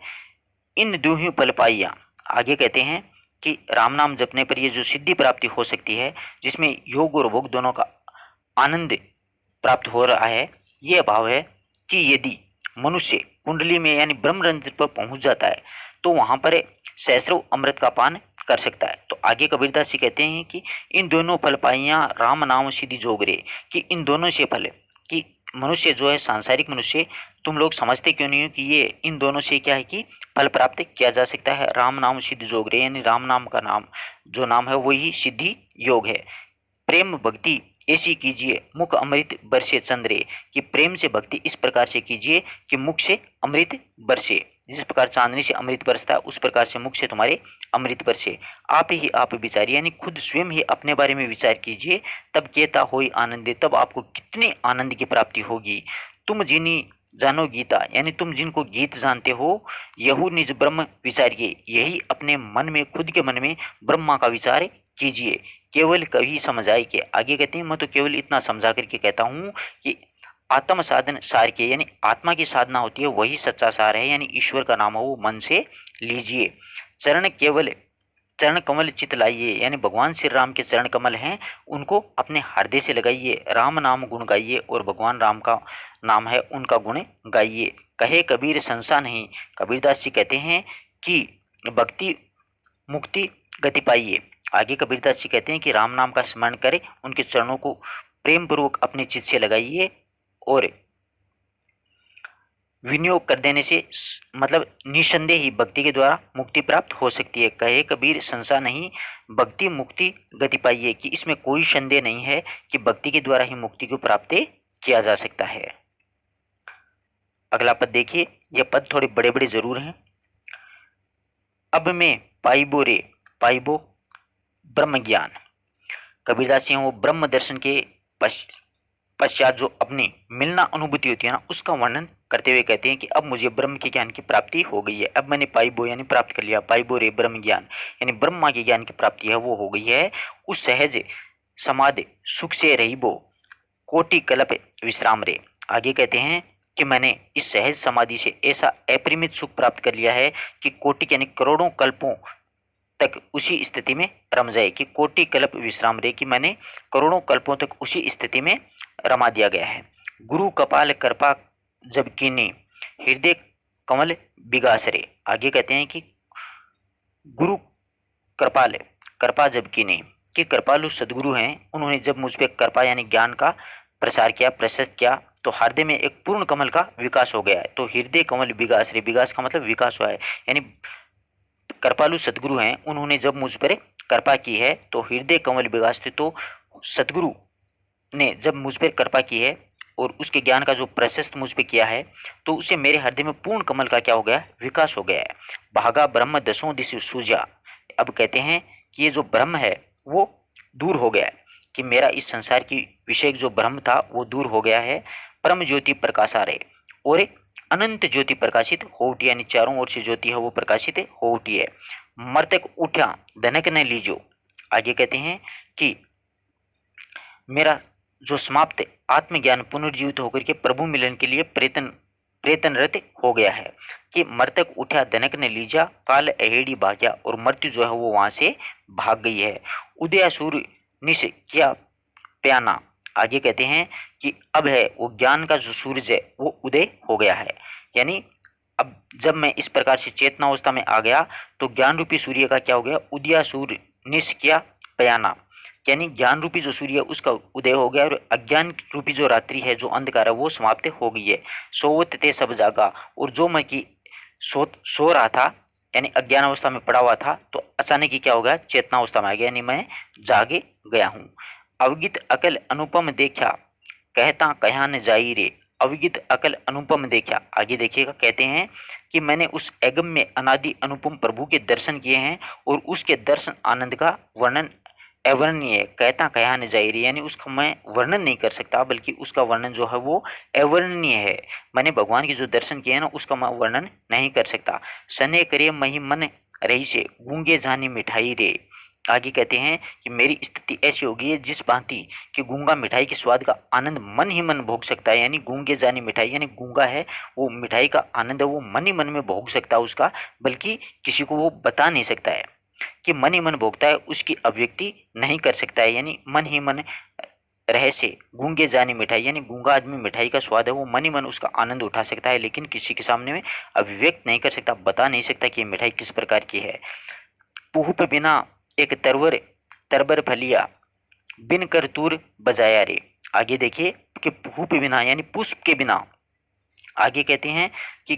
इन दूही फल पाइया। आगे कहते हैं कि राम नाम जपने पर ये जो सिद्धि प्राप्ति हो सकती है जिसमें योग और भोग दोनों का आनंद प्राप्त हो रहा है, ये भाव है कि यदि मनुष्य कुंडली में यानी ब्रह्मरंध्र पर पहुंच जाता है तो वहां पर सहस्रों अमृत का पान कर सकता है। तो आगे कबीरदास जी कहते हैं कि इन दोनों फल पाइयां राम नाम सिद्धि जोगरे, कि इन दोनों से फल, कि मनुष्य जो है सांसारिक मनुष्य, तुम लोग समझते क्यों नहीं हो कि ये इन दोनों से क्या है कि फल प्राप्त किया जा सकता है। राम नाम सिद्धि जोगरे, यानी राम नाम का नाम जो नाम है वही सिद्धि योग है। प्रेम भक्ति ऐसी कीजिए मुख अमृत बरसे चंद्रे, कि प्रेम से भक्ति इस प्रकार से कीजिए कि मुख से अमृत बरसे। जिस प्रकार चांदनी से अमृत बरसता है उस प्रकार से मुख से तुम्हारे अमृत बरसे। आप ही आप विचारिए, यानी खुद स्वयं ही अपने बारे में विचार कीजिए, तब केता होई आनंदे, तब आपको कितने आनंद की प्राप्ति होगी। तुम जिनी जानो गीता, यानी तुम जिनको गीत जानते हो, यहू निज ब्रह्म विचारिए, यही अपने मन में, खुद के मन में ब्रह्मा का विचार कीजिए। केवल कभी समझ आए के, आगे कहते हैं मैं तो केवल इतना समझा करके कहता हूँ कि आत्म साधन सार के, यानी आत्मा की साधना होती है वही सच्चा सार है, यानी ईश्वर का नाम हो वो मन से लीजिए। चरण कमल चित लाइए, यानी भगवान श्री राम के चरण कमल हैं उनको अपने हृदय से लगाइए। राम नाम गुण गाइए, और भगवान राम का नाम है उनका गुण गाइए। कहे कबीर संसा नहीं, कबीरदास जी कहते हैं कि भक्ति मुक्ति गति पाइए। आगे कबीरदास जी कहते हैं कि राम नाम का स्मरण करें, उनके चरणों को प्रेम पूर्वक अपने चित्त से लगाइए, और विनियोग कर देने से मतलब निसंदेह ही भक्ति के द्वारा मुक्ति प्राप्त हो सकती है। कहे कबीर संशय नहीं, भक्ति मुक्ति गति पाइए, कि इसमें कोई संदेह नहीं है कि भक्ति के द्वारा ही मुक्ति को प्राप्त किया जा सकता है। अगला पद देखिए, यह पद थोड़े बड़े बड़े जरूर हैं। अब मैं पाइबो रे पाइबो ब्रह्म ज्ञान, कबीरदास जी वो ब्रह्म दर्शन के पश्चात जो अपनी मिलना अनुभूति होती है ना, उसका वर्णन करते हुए कहते हैं कि अब मुझे ब्रह्म के ज्ञान की प्राप्ति हो गई है। अब मैंने पाइबो यानी प्राप्त कर लिया, पाइबो रे ब्रह्म ज्ञान, यानी ब्रह्मा के ज्ञान की प्राप्ति है वो हो गई है। उस सहज समाधि सुख से रहिबो कोटि कल्प विश्राम रे, आगे कहते हैं कि मैंने इस सहज समाधि से ऐसा अपरिमित सुख प्राप्त कर लिया है कि कोटि यानी करोड़ों कल्पों तक उसी स्थिति में रम जाए, कि कोटि कल्प विश्राम रे, कि मैंने करोड़ों कल्पों तक उसी स्थिति में रमा दिया गया है। गुरु कपाल कृपा जब कीनी हृदय कमल बिगासरे, आगे कहते हैं कि गुरु कृपाल कृपा जब कीनी, कि कृपालु सदगुरु हैं, उन्होंने जब मुझ पर कृपा यानी ज्ञान का प्रसार किया, प्रशस्त किया, तो हृदय में एक पूर्ण कमल का विकास हो गया है। तो हृदय कमल विकासरे, विकास का मतलब विकास हुआ है, यानी कृपालु सदगुरु हैं, उन्होंने जब मुझ पर कृपा की है तो हृदय कमल विकास थे। तो सदगुरु ने जब मुझ पर कृपा की है और उसके ज्ञान का जो प्रशस्त मुझ पे किया है, तो उसे मेरे हृदय में पूर्ण कमल का क्या हो गया, विकास हो गया है। भागा ब्रह्म दसों दिश सूझा, अब कहते हैं कि ये जो ब्रह्म है वो दूर हो गया है, कि मेरा इस संसार की विषय जो ब्रह्म था वो दूर हो गया है। परम ज्योति प्रकाशा रहे, और अनंत ज्योति प्रकाशित हो उठी, यानी चारों ओर से ज्योति है वो प्रकाशित हो उठी है। मर्तक उठा धनक न लीजो, आगे कहते हैं कि मेरा जो समाप्त आत्मज्ञान पुनर्जीवित होकर के प्रभु मिलन के लिए प्रयत्नरत हो गया है, कि मर्तक उठा धनक ने लीजा काल अहेड़ी भाग्या, और मृत्यु जो है वो वहां से भाग गई है। उदय सूर्य निश क्या प्याना, आगे कहते हैं कि अब है वो ज्ञान का जो सूरज है वो उदय हो गया है, यानी अब जब मैं इस प्रकार से चेतनावस्था में आ गया तो ज्ञान रूपी सूर्य का क्या हो गया, उदया सूर्य निष्क्रिया पयाना, यानी ज्ञान रूपी जो सूर्य है उसका उदय हो गया, और अज्ञान रूपी जो रात्रि है जो अंधकार है वो समाप्त हो गई है। सोवत ते सब जागा, और जो मैं की सो रहा था यानी अज्ञान अवस्था में पड़ा हुआ था, तो अचानक ही क्या हो गया, चेतनावस्था में आ गया, यानी मैं जागे गया हूँ। अवगित अकल अनुपम देखा कहता कहा न जाई रे, अवगित अकल अनुपम देखा, आगे देखिएगा, कहते हैं कि मैंने उस अगम्य अनादि अनुपम प्रभु के दर्शन किए हैं, और उसके दर्शन आनंद का वर्णन अवर्णनीय, कहता कहा न जाई रे, यानी उसका मैं वर्णन नहीं कर सकता, बल्कि उसका वर्णन जो है वो अवर्णनीय है। मैंने भगवान के जो दर्शन किए हैं ना उसका मैं वर्णन नहीं कर सकता। सने करे मही मन रही से गूंगे जानी मिठाई रे, आगे कहते हैं कि मेरी स्थिति ऐसी होगी है जिस भांति कि गूंगा मिठाई के स्वाद का आनंद मन ही मन भोग सकता है, यानी गूंगे जानी मिठाई, यानी गूंगा है वो मिठाई का आनंद है वो मन ही मन में भोग सकता है उसका, बल्कि किसी को वो बता नहीं सकता है, कि मन ही मन भोगता है, उसकी अभिव्यक्ति नहीं कर सकता है, यानी मन ही मन रह से गूंगे जानी मिठाई, यानी गूंगा आदमी मिठाई का स्वाद है वो मन ही मन उसका आनंद उठा सकता है, लेकिन किसी के सामने में अभिव्यक्त नहीं कर सकता, बता नहीं सकता कि ये मिठाई किस प्रकार की है। पुष्प बिना एक तरवर फलिया, बिन कर तूर बजाया रे। आगे देखिए कि पुष्प बिना यानी पुष्प के बिना, आगे कहते हैं कि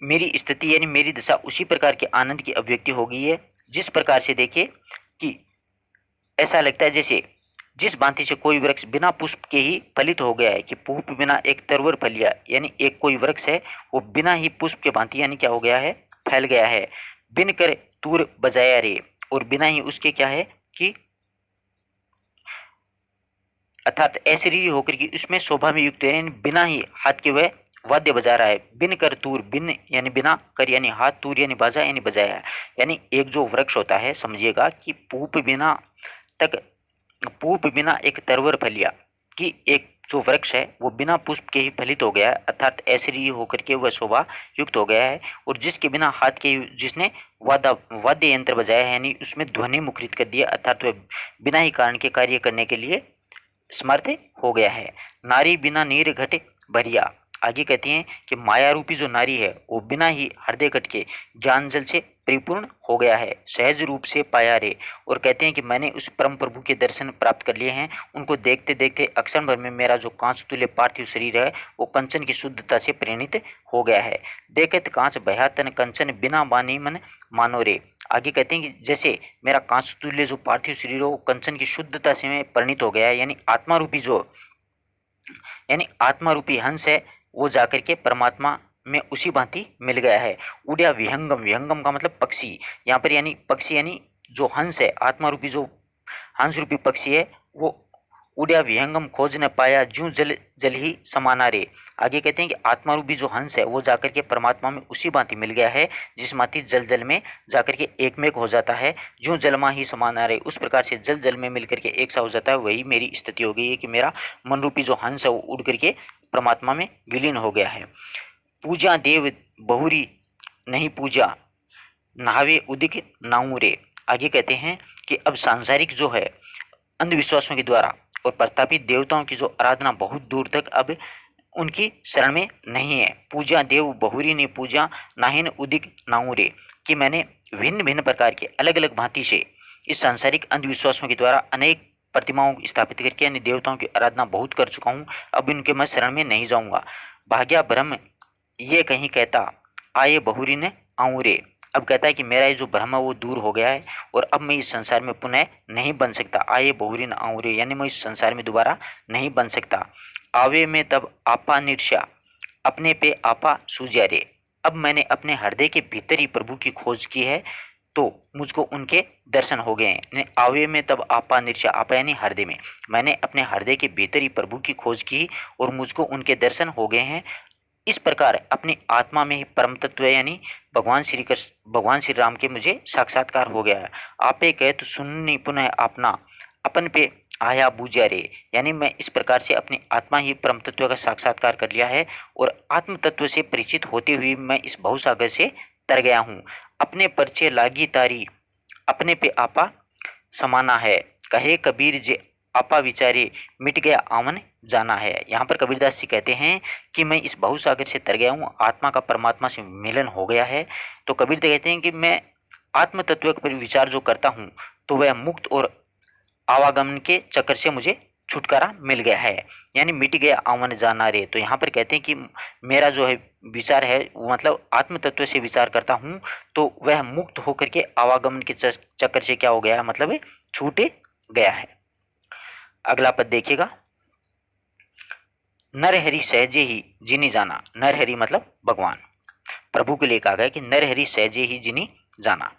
मेरी स्थिति यानी मेरी दशा उसी प्रकार के आनंद की अभिव्यक्ति हो गई है जिस प्रकार से देखिए कि ऐसा लगता है जैसे जिस भांति से कोई वृक्ष बिना पुष्प के ही फलित हो गया है, कि पुष्प बिना एक तरवर फलिया यानी एक कोई वृक्ष है वो बिना ही पुष्प के भांति यानी क्या हो गया है, फैल गया है। बिन कर तूर बजाया रे, और बिना ही उसके क्या है कि अर्थात ऐश्वर्य होकर के उसमें शोभा में युक्त है, यानी बिना ही हाथ के वह वाद्य बजा रहा है। बिन कर तूर, बिन यानी बिना, कर यानी हाथ, तूर यानी बाजा यानी बजाया, यानी एक जो वृक्ष होता है समझिएगा कि पुष्प बिना एक तरवर फलिया, कि एक जो वृक्ष है वो बिना पुष्प के ही फलित हो गया है, अर्थात ऐश्वर्य होकर के वह शोभा युक्त हो गया है। और जिसके बिना हाथ के जिसने वाद्य यंत्र बजाया है यानी उसमें ध्वनि मुखरित कर दिया, अर्थात वह बिना ही कारण के कार्य करने के लिए समर्थ हो गया है। नारी बिना नीर घट भरिया, आगे कहती हैं कि माया रूपी जो नारी है वो बिना ही हृदय घट के ज्ञान जल से परिपूर्ण हो गया है, सहज रूप से पाया रे। और कहते हैं कि मैंने उस परम प्रभु के दर्शन प्राप्त कर लिए हैं, उनको देखते देखते अक्षण भर में मेरा जो कांच तुल्य पार्थिव शरीर है वो कंचन की शुद्धता से परिणित हो गया है। देखत कांच बह्या तन कंचन, बिना बानी मन मानो रे। आगे कहते हैं कि जैसे मेरा कांच तुल्य जो पार्थिव शरीर हो वो कंचन की शुद्धता से में परिणित हो गया है, यानी आत्मा रूपी हंस है वो जाकर के परमात्मा में उसी भांति मिल गया है। उड़िया विहंगम, विहंगम का मतलब पक्षी, यहाँ पर यानी पक्षी यानी जो हंस है, आत्मा रूपी जो हंस रूपी पक्षी है वो उड़िया विहंगम खोज न पाया, ज्यों जल जल ही समाना रे। आगे कहते हैं कि आत्मा रूपी जो हंस है वो जाकर के परमात्मा में उसी भांति मिल गया है जिस भांति जल जल में जाकर के एकमेक हो जाता है, ज्यों जलमा ही समाना रे। उस प्रकार से जल जल में मिलकर के एक सा हो जाता है, वही मेरी स्थिति हो गई है कि मेरा मन रूपी जो हंस है वो उड़ करके परमात्मा में विलीन हो गया है। पूजा देव बहुरी नहीं पूजा, नहावे उदिक नाऊ रे। आगे कहते हैं कि अब सांसारिक जो है अंधविश्वासों के द्वारा और प्रस्थापित देवताओं की जो आराधना बहुत दूर तक अब उनकी शरण में नहीं है। पूजा देव बहुरी ने पूजा, नाहिन उदिक नाऊ रे, कि मैंने भिन्न भिन्न प्रकार के अलग अलग भांति से इस सांसारिक अंधविश्वासों के द्वारा अनेक प्रतिमाओं को स्थापित करके अन्य देवताओं की आराधना बहुत कर चुका हूँ, अब इनके मैं शरण में नहीं जाऊंगा। भाग्या ब्रह्म ये कहीं कहता, आए बहुरी ने आऊँ रे। अब कहता है कि मेरा ये जो भ्रम है वो दूर हो गया है और अब मैं इस संसार में पुनः नहीं बन सकता। आए बहुरी न आऊँ रे, यानी मैं इस संसार में दोबारा नहीं बन सकता। आवे में तब आपा निर्षा, अपने पे आपा सूझा रे। अब मैंने अपने हृदय के भीतर ही प्रभु की खोज की है तो मुझको उनके दर्शन हो गए हैं। आवे में तब आपा निर्षा, आपा यानी हृदय में, मैंने अपने हृदय के भीतर ही प्रभु की खोज की और मुझको उनके दर्शन हो गए हैं। इस प्रकार अपनी आत्मा में ही परम तत्व यानी भगवान श्री राम के मुझे साक्षात्कार हो गया है। आपे कहे तो सुननी पुनः अपना, अपन पे आया बूझा रे, यानी मैं इस प्रकार से अपनी आत्मा ही परम तत्व का साक्षात्कार कर लिया है और आत्म तत्व से परिचित होते हुए मैं इस भवसागर से तर गया हूँ। अपने परिचय लागी तारी, अपने पे आपा समाना है, कहे कबीर जे आपा विचारे, मिट गया आवन जाना है। यहाँ पर कबीरदास जी कहते हैं कि मैं इस बहुसागर से तर गया हूँ, आत्मा का परमात्मा से मिलन हो गया है। तो कबीर कहते हैं कि मैं आत्म तत्व पर विचार जो करता हूँ तो वह मुक्त और आवागमन के चक्कर से मुझे छुटकारा मिल गया है, यानी मिट गया आवन जाना रे। तो यहाँ पर कहते हैं कि मेरा जो है विचार है वो मतलब आत्म तत्व से विचार करता हूँ तो वह मुक्त होकर के आवागमन के चक्कर से क्या हो गया है, मतलब छूट गया है। अगला पद देखिएगा, नरहरि सहजे ही जिनी जाना। नरहरि मतलब भगवान, प्रभु के लिए कहा गया कि नरहरि सहजे ही जिनी जाना,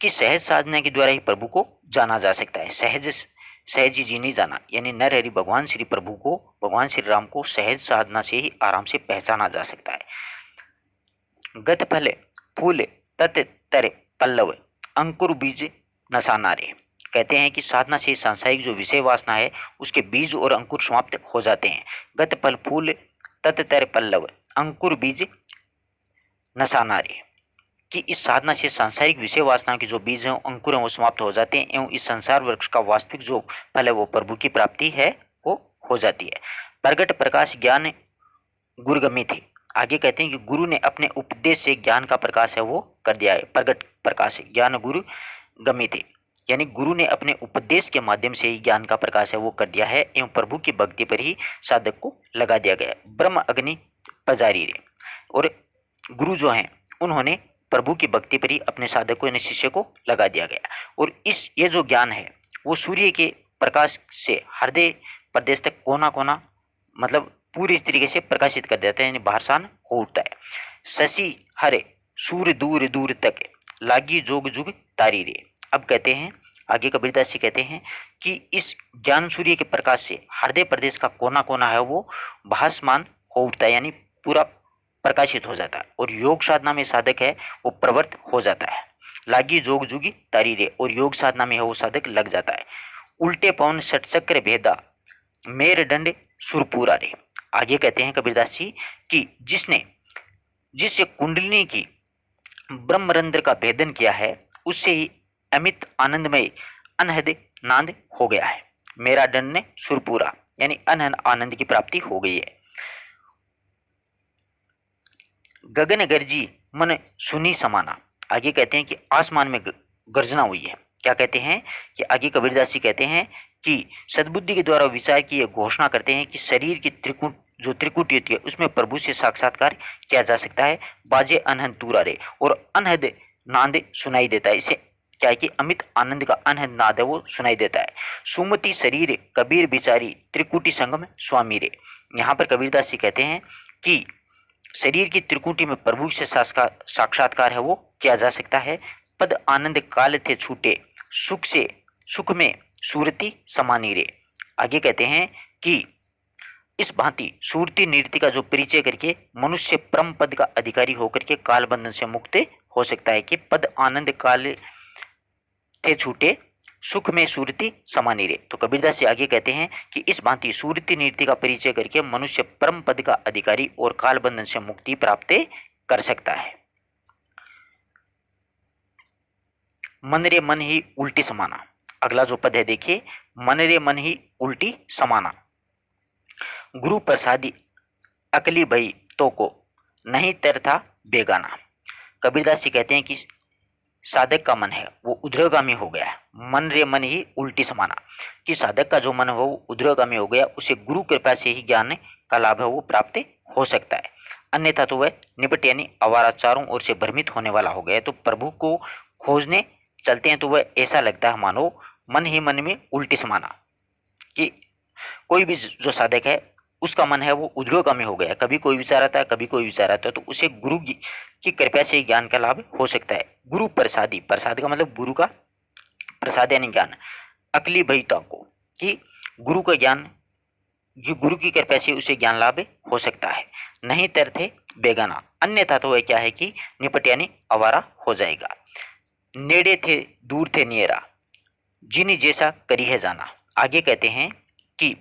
कि सहज साधना के द्वारा ही प्रभु को जाना जा सकता है। सहज ही जिनी जाना यानी नरहरि भगवान श्री प्रभु को, भगवान श्री राम को सहज साधना से ही आराम से पहचाना जा सकता है। गत फल फूल तत तर पल्लव, अंकुर बीज नसाना रे। कहते हैं कि साधना से सांसारिक जो विषय वासना है उसके बीज और अंकुर समाप्त हो जाते हैं। गत फल फूल तत तर पल्लव, अंकुर बीज नसाना रे, कि इस साधना से सांसारिक विषय वासना के जो बीज हैं अंकुर हैं वो समाप्त हो जाते हैं एवं इस संसार वृक्ष का वास्तविक जो फल है वो प्रभु की प्राप्ति है वो हो जाती है। प्रगट प्रकाश ज्ञान गुरुगमी थे। आगे कहते हैं कि गुरु ने अपने उपदेश से ज्ञान का प्रकाश है वो कर दिया है। प्रगट प्रकाश, ज्ञान गुरु गमिते, यानी गुरु ने अपने उपदेश के माध्यम से ही ज्ञान का प्रकाश है वो कर दिया है एवं प्रभु की भक्ति पर ही साधक को लगा दिया गया। ब्रह्म अग्नि पजारी रे, और गुरु जो हैं उन्होंने प्रभु की भक्ति पर ही अपने साधक को यानी शिष्य को लगा दिया गया। और ये जो ज्ञान है वो सूर्य के प्रकाश से हृदय प्रदेश तक कोना कोना मतलब पूरी तरीके से प्रकाशित कर देता है, यानी बाहरसान हो उठता है। शशि हरे सूर्य दूर दूर तक लागी जोग जुग तारी रे। अब कहते हैं आगे कबीरदास जी कहते हैं कि इस ज्ञान सूर्य के प्रकाश से हृदय प्रदेश का कोना कोना है वो भासमान हो उठता है, यानी पूरा प्रकाशित हो जाता है। और योग साधना में साधक है वो प्रवृत्त हो जाता है। लागी जोग जुगी तारी रे, और योग साधना में है वो साधक लग जाता है। उल्टे पवन षटचक्र भेदा मेर दंड सुरपूरा रे। आगे कहते हैं कबीरदास जी कि जिससे कुंडलिनी की ब्रह्मरंध्र का भेदन किया है उससे ही अमित आनंदमय अनहद नांद हो गया है। मेरा दंड ने सुरपूरा, यानी अनहद आनंद की प्राप्ति हो गई है। गगन गर्जी मन सुनी समाना। आगे कहते हैं कि आसमान में गर्जना हुई है। क्या कहते हैं कि आगे कबीरदास जी कहते हैं कि सद्बुद्धि के द्वारा विचार की घोषणा करते हैं कि शरीर की त्रिकुटी होती है उसमें प्रभु से साक्षात्कार किया जा सकता है। बाजे अनहद तूरा रे, और अनहद नाद सुनाई देता है। इसे क्या है कि अमित आनंद का अनहद नाद है वो सुनाई देता है। सुमति शरीर कबीर बिचारी त्रिकुटी संगम स्वामी रे। यहाँ पर कबीरदास जी कहते हैं कि शरीर की त्रिकुटी में प्रभु से साक्षात्कार है वो किया जा सकता है। पद आनंद काल थे छूटे सुख में सूरती समानी रे। आगे कहते हैं कि इस भांति सूरती नृत्य का जो परिचय करके मनुष्य परम पद का अधिकारी होकर के काल बंधन से मुक्त हो सकता है। कि पद आनंद काल थे छूटे सुख में सूरती समानी रे। तो कबीरदास जी आगे कहते हैं कि इस भांति सूरती नृत्य का परिचय करके मनुष्य परम पद का अधिकारी और काल बंधन से मुक्ति प्राप्त कर सकता है। मन रे मन ही उल्टी समाना। अगला जो पद है देखिए, मन रे मन ही उल्टी समाना। गुरु प्रसादी अकली भई तो को नहीं तरता बेगाना। कबीरदास जी कहते हैं कि साधक का मन है वो उद्रगामी हो गया। मन रे मन ही उल्टी समाना, कि साधक का जो मन है वो उद्रगामी हो गया, उसे गुरु कृपा से ही ज्ञान का लाभ है वो प्राप्त हो सकता है। अन्यथा तो वह निपट यानी आवारा चारों ओर से भ्रमित होने वाला हो गया। तो प्रभु को खोजने चलते हैं तो वह ऐसा लगता है मानो मन ही मन में उल्टी समाना, कि कोई भी जो साधक है उसका मन है वो उद्रगामी हो गया। कभी कोई विचार आता है कभी कोई विचार आता है, तो उसे गुरु की कृपा से ज्ञान का लाभ हो सकता है। गुरु प्रसादी, प्रसाद का मतलब गुरु का प्रसाद यानी ज्ञान। अकली भयता को, कि गुरु का ज्ञान गुरु की कृपा से उसे ज्ञान लाभ हो सकता है। नहीं तरते बेगाना, अन्यथा तो वह क्या है कि निपट यानी आवारा हो जाएगा। नेड़े थे दूर थे नियरा जिन जैसा करी है जाना। आगे कहते हैं कि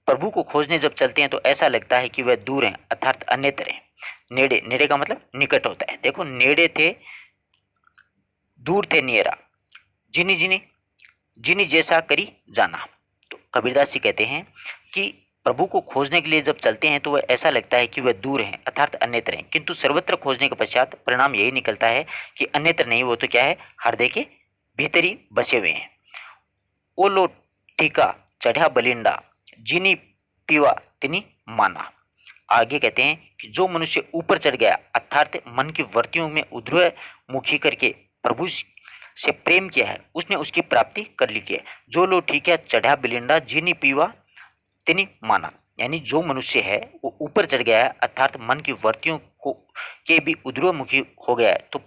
प्रभु को खोजने जब चलते हैं तो ऐसा लगता है कि वह दूर हैं अर्थात अन्यत्र हैं। नेड़े, नेड़े का मतलब निकट होता है। देखो, नेड़े थे दूर थे नियरा जिनी जैसा करी जाना। तो कबीरदास जी कहते हैं कि प्रभु को खोजने के लिए जब चलते हैं तो वह ऐसा लगता है कि वह दूर हैं अर्थात अन्यत्र हैं, किंतु सर्वत्र खोजने के पश्चात परिणाम यही निकलता है कि अन्यत्र नहीं, वो तो क्या है हृदय के भीतर ही बसे हुए हैं। ओ लो टीका चढ़ा बलिंडा जिनी पीवा तिनी माना। आगे कहते हैं कि जो मनुष्य ऊपर चढ़ गया अर्थात मन की वृत्तियों में उध्रुवमुखी करके प्रभु से प्रेम किया है उसने उसकी प्राप्ति कर ली है। जो लो ठीक है चढ़ा बिलिंडा जिनी पीवा तिनी माना, यानी जो मनुष्य है वो ऊपर चढ़ गया है अर्थात मन की वृत्तियों को के भी उध्रुवमुखी हो गया है, तो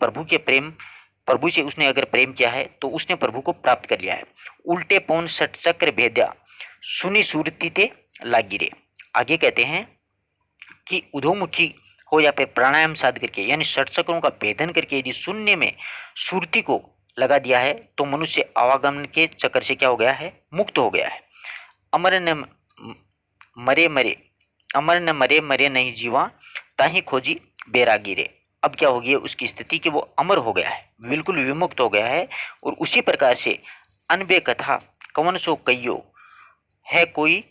प्रभु से उसने अगर प्रेम किया है तो उसने प्रभु को प्राप्त कर लिया है। उल्टे पौन षटचक्र भेद्या सुनी सूरती ते लागी रे। आगे कहते हैं कि उधोमुखी हो या फिर प्राणायाम साध करके यानी षटचक्रों का भेदन करके यदि शून्य में सुरती को लगा दिया है तो मनुष्य आवागमन के चक्कर से क्या हो गया है, मुक्त हो गया है। अमर न मरे मरे नहीं जीवा ताही खोजी बैरागी रे। अब क्या हो गया उसकी स्थिति कि वो अमर हो गया है, बिल्कुल विमुक्त हो गया है। और उसी प्रकार से अनबे कथा कवन सो कहियो है कोई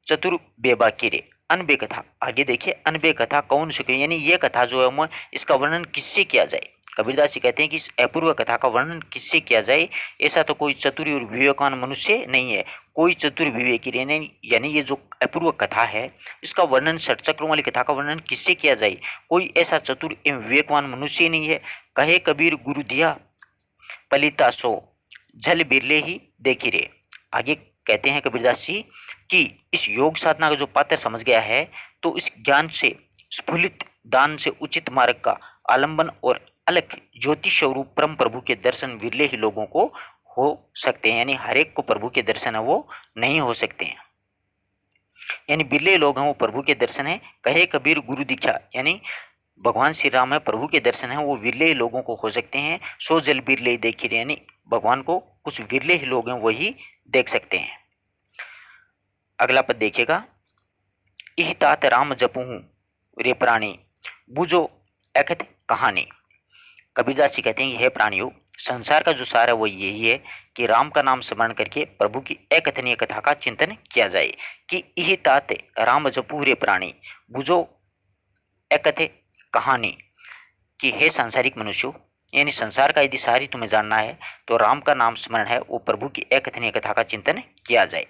चतुर बेबाकी रे। अनबे कथा, आगे देखिए अनबे कथा कौन सो कहियो, यानी ये कथा जो है इसका वर्णन किससे किया जाए, कबीरदास जी कहते हैं कि इस अपूर्व कथा का वर्णन किससे किया जाए, ऐसा तो कोई चतुर और विवेकवान मनुष्य नहीं है। कोई चतुर विवेकी यानी ये जो अपूर्व कथा है इसका वर्णन, षट चक्रों वाली कथा का वर्णन किससे किया जाए, कोई ऐसा चतुर एवं विवेकवान मनुष्य नहीं है। कहे कबीर गुरु दिया पलिता सो, झल बिरले ही देखी रे। आगे कहते हैं कबीरदास जी कि इस योग साधना का जो पात्र समझ गया है तो इस ज्ञान से स्फुलित दान से उचित मार्ग का आलंबन और अलग ज्योति स्वरूप परम प्रभु के दर्शन विरले ही लोगों को हो सकते हैं। यानी हर एक को प्रभु के दर्शन है वो नहीं हो सकते हैं, यानी बिरले लोग हैं वो प्रभु के दर्शन है। कहे कबीर गुरु दीक्षा, यानी भगवान श्री राम है प्रभु के दर्शन है वो विरले ही लोगों को हो सकते हैं। सो जल बिरले ही देखी रे, यानी भगवान को कुछ विरले ही लोग हैं वही देख सकते हैं। अगला पद देखिएगा, इह तात राम जपुहूं रे प्राणी बुझो अकथ कहानी। कबीरदास जी कहते हैं कि हे प्राणियों, संसार का जो सार है वो यही है कि राम का नाम स्मरण करके प्रभु की अकथनीय कथा का चिंतन किया जाए। कि इह तात राम जपू रे प्राणी बुझो अकथ कहानी, कि हे सांसारिक मनुष्यों, यानी संसार का यदि सारी तुम्हें जानना है तो राम का नाम स्मरण है वो प्रभु की अकथनीय कथा का चिंतन किया जाए।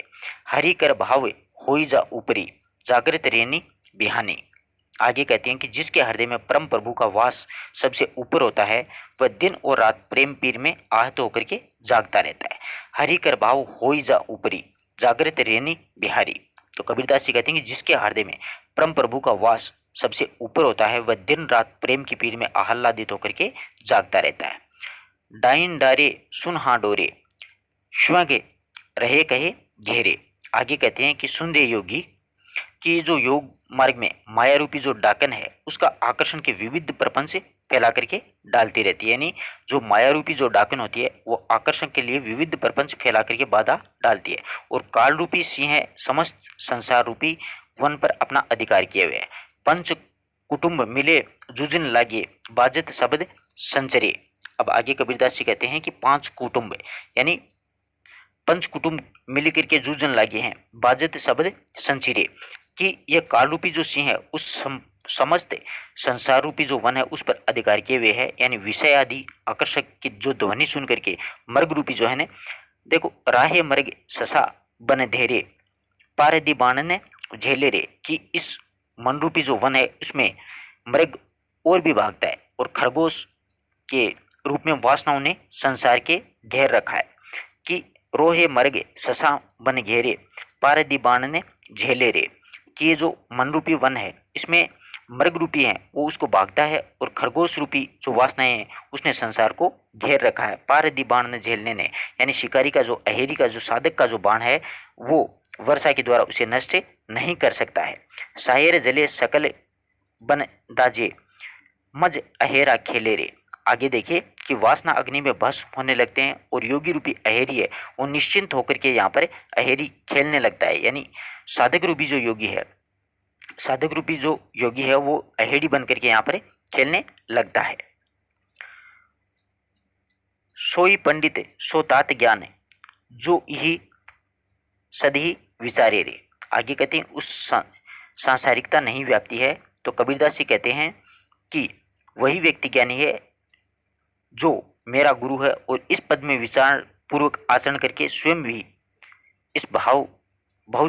हरि कर भाव होई जा ऊपरी जागृत रेनी बिहानी। आगे कहते हैं कि जिसके हृदय में परम प्रभु का वास सबसे ऊपर होता है वह दिन और रात प्रेम पीर में आहत होकर के जागता रहता है। हरि कर भाव होई जा ऊपरी जागृत रेनी बिहारी। तो कबीरदास जी कहते हैं कि जिसके हृदय में परम प्रभु का वास सबसे ऊपर होता है वह दिन रात प्रेम की पीर में आह्लादित होकर के जागता रहता है। डाइन डारे सुन हाँ डोरे श्वगे रहे कहे घेरे। आगे कहते हैं कि सुन रे योगी कि जो योग मार्ग में माया रूपी जो डाकन है उसका आकर्षण के विविध प्रपंच फैला करके डालती रहती है। यानी जो माया रूपी जो डाकन होती है वो आकर्षण के लिए विविध प्रपंच फैला करके बाधा डालती है। और काल रूपी सिंह समस्त संसार रूपी वन पर अपना अधिकार किए हुए है। पंच कुटुंब मिले जुजन लागे बाजत शब्द संचरे। अब आगे कबीरदास जी कहते हैं कि पांच कुटुंब यानी पंच कुटुंब मिलकर के जूझन लागे हैं बाजत शब्द संचिरे। कि यह काल रूपी जो सिंह है उस समस्त संसार रूपी जो वन है उस पर अधिकार किए हुए है। यानी विषय आदि आकर्षक की जो ध्वनि सुन करके मर्ग रूपी जो है ना, देखो राहे मर्ग ससा बन धेरे पारदी बाण ने झेले रे। कि इस मन रूपी जो वन है उसमें मृग और भी भागता है और खरगोश के रूप में वासनाओं ने संसार के घेर रखा है। कि रोहे मर्ग ससा बन घेरे पारदी बाण ने झेले रे। कि ये जो मन रूपी वन है इसमें मृग रूपी है वो उसको भागता है और खरगोश रूपी जो वासनाएं हैं उसने संसार को घेर रखा है। पारदी बाण ने झेलने ने, यानी शिकारी का जो अहेरी का जो साधक का जो बाण है वो वर्षा के द्वारा उसे नष्ट नहीं कर सकता है। साहेर जले सकल बन दाजे मज अहेरा खेले रे। आगे देखिए कि वासना अग्नि में भस्म होने लगते हैं और योगी रूपी अहेरी है वो निश्चिंत होकर के यहाँ पर अहेरी खेलने लगता है। यानी साधक रूपी जो योगी है, साधक रूपी जो योगी है वो अहेरी बन करके यहाँ पर खेलने लगता है। सोई पंडित सो तात ज्ञान जो यही सदी विचारे रे। आगे कहते हैं उस सांसारिकता नहीं व्याप्ति है। तो कबीरदास जी कहते हैं कि वही व्यक्ति ज्ञानी है जो मेरा गुरु है और इस पद में विचार पूर्वक आचरण करके स्वयं भी इस भाव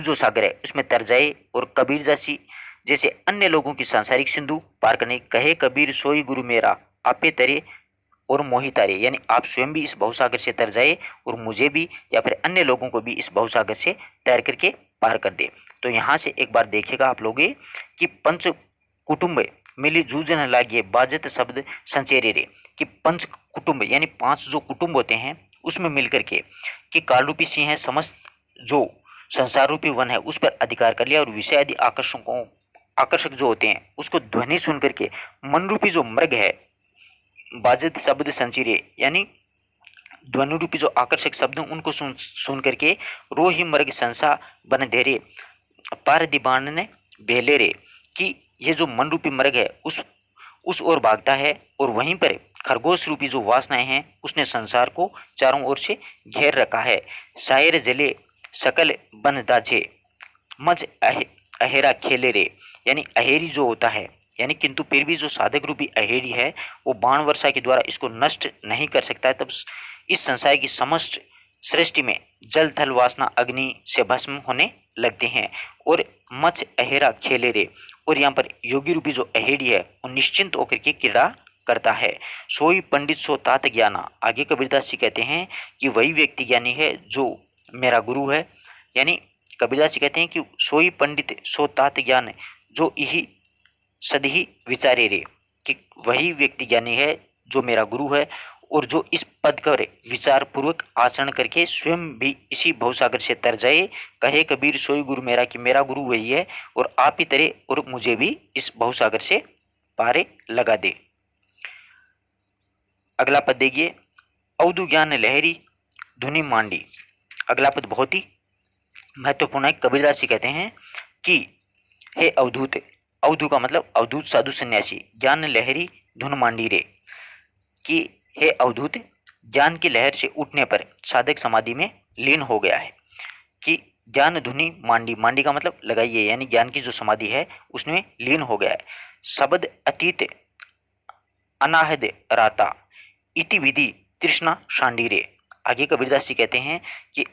जो सागर है उसमें तर जाए और कबीरदास जी जैसे अन्य लोगों की सांसारिक सिंधु पार करने। कहे कबीर सोई गुरु मेरा आपे तरे और मोहि तारे। यानी आप स्वयं भी इस भवसागर से तर जाए और मुझे भी या फिर अन्य लोगों को भी इस भवसागर से तैर करके पार कर दे। तो यहाँ से एक बार देखिएगा आप लोग कि पंच कुटुंब मिली जूझन लागिए बाजत शब्द संचेरे रे। कि पंच कुटुंब यानी पांच जो कुटुंब होते हैं उसमें मिलकर के कि काल रूपी सिंह है समस्त जो संसार रूपी वन है उस पर अधिकार कर लिया और विषय आदि आकर्षक जो होते हैं उसको ध्वनि सुन करके मन रूपी जो मृग है बाजत शब्द संचिरे यानी ध्वनि रूपी जो आकर्षक शब्द उनको सुन करके रोही मृग संसा बन धेरे पार दिबान ने बेले रे। कि ये जो मन रूपी मृग है उस ओर भागता है और वहीं पर खरगोश रूपी जो वासनाएं हैं उसने संसार को चारों ओर से घेर रखा है। शायर जले सकल बन दाझे मज अहेरा खेले रे। यानी अहेरी जो होता है यानी किंतु फिर भी जो साधक रूपी अहेड़ी है वो बाण वर्षा के द्वारा इसको नष्ट नहीं कर सकता है, तब इस संसार की समस्त सृष्टि में जल थल वासना अग्नि से भस्म होने लगते हैं और मत्स्य अहेरा खेले रे। और यहाँ पर योगी रूपी जो अहेड़ी है वो निश्चिंत होकर के क्रीड़ा करता है। सोई पंडित सो तात ज्ञाना, आगे कबीरदास जी कहते हैं कि वही व्यक्ति ज्ञानी है जो मेरा गुरु है। यानी कबीरदास जी कहते हैं कि सोई पंडित सो तात ज्ञान, जो यही सदही विचारे रे, कि वही व्यक्ति ज्ञानी है जो मेरा गुरु है और जो इस पद कर विचार पूर्वक आचरण करके स्वयं भी इसी भवसागर से तर जाए। कहे कबीर सोई गुरु मेरा, कि मेरा गुरु वही है और आप ही तरे और मुझे भी इस भवसागर से पारे लगा दे। अगला पद देखिए, अवधु ज्ञान लहरी धुनि मांडी। अगला पद बहुत ही महत्वपूर्ण है। कबीरदास जी कहते हैं कि हे अवधूत, अवधू का मतलब अवधूत साधु सन्यासी, ज्ञान लहरी धुन मांडी रे, कि हे अवधूत, ज्ञान की लहर से उठने पर साधक समाधि में लीन हो गया है। कि ज्ञान धुनि मांडी, मांडी का मतलब लगाइए, यानी ज्ञान की जो समाधि है उसमें लीन हो गया है। शब्द अतीत अनाहद राता इति विधि तृष्णा शांडीरे। आगे कबीरदास जी कहते हैं कि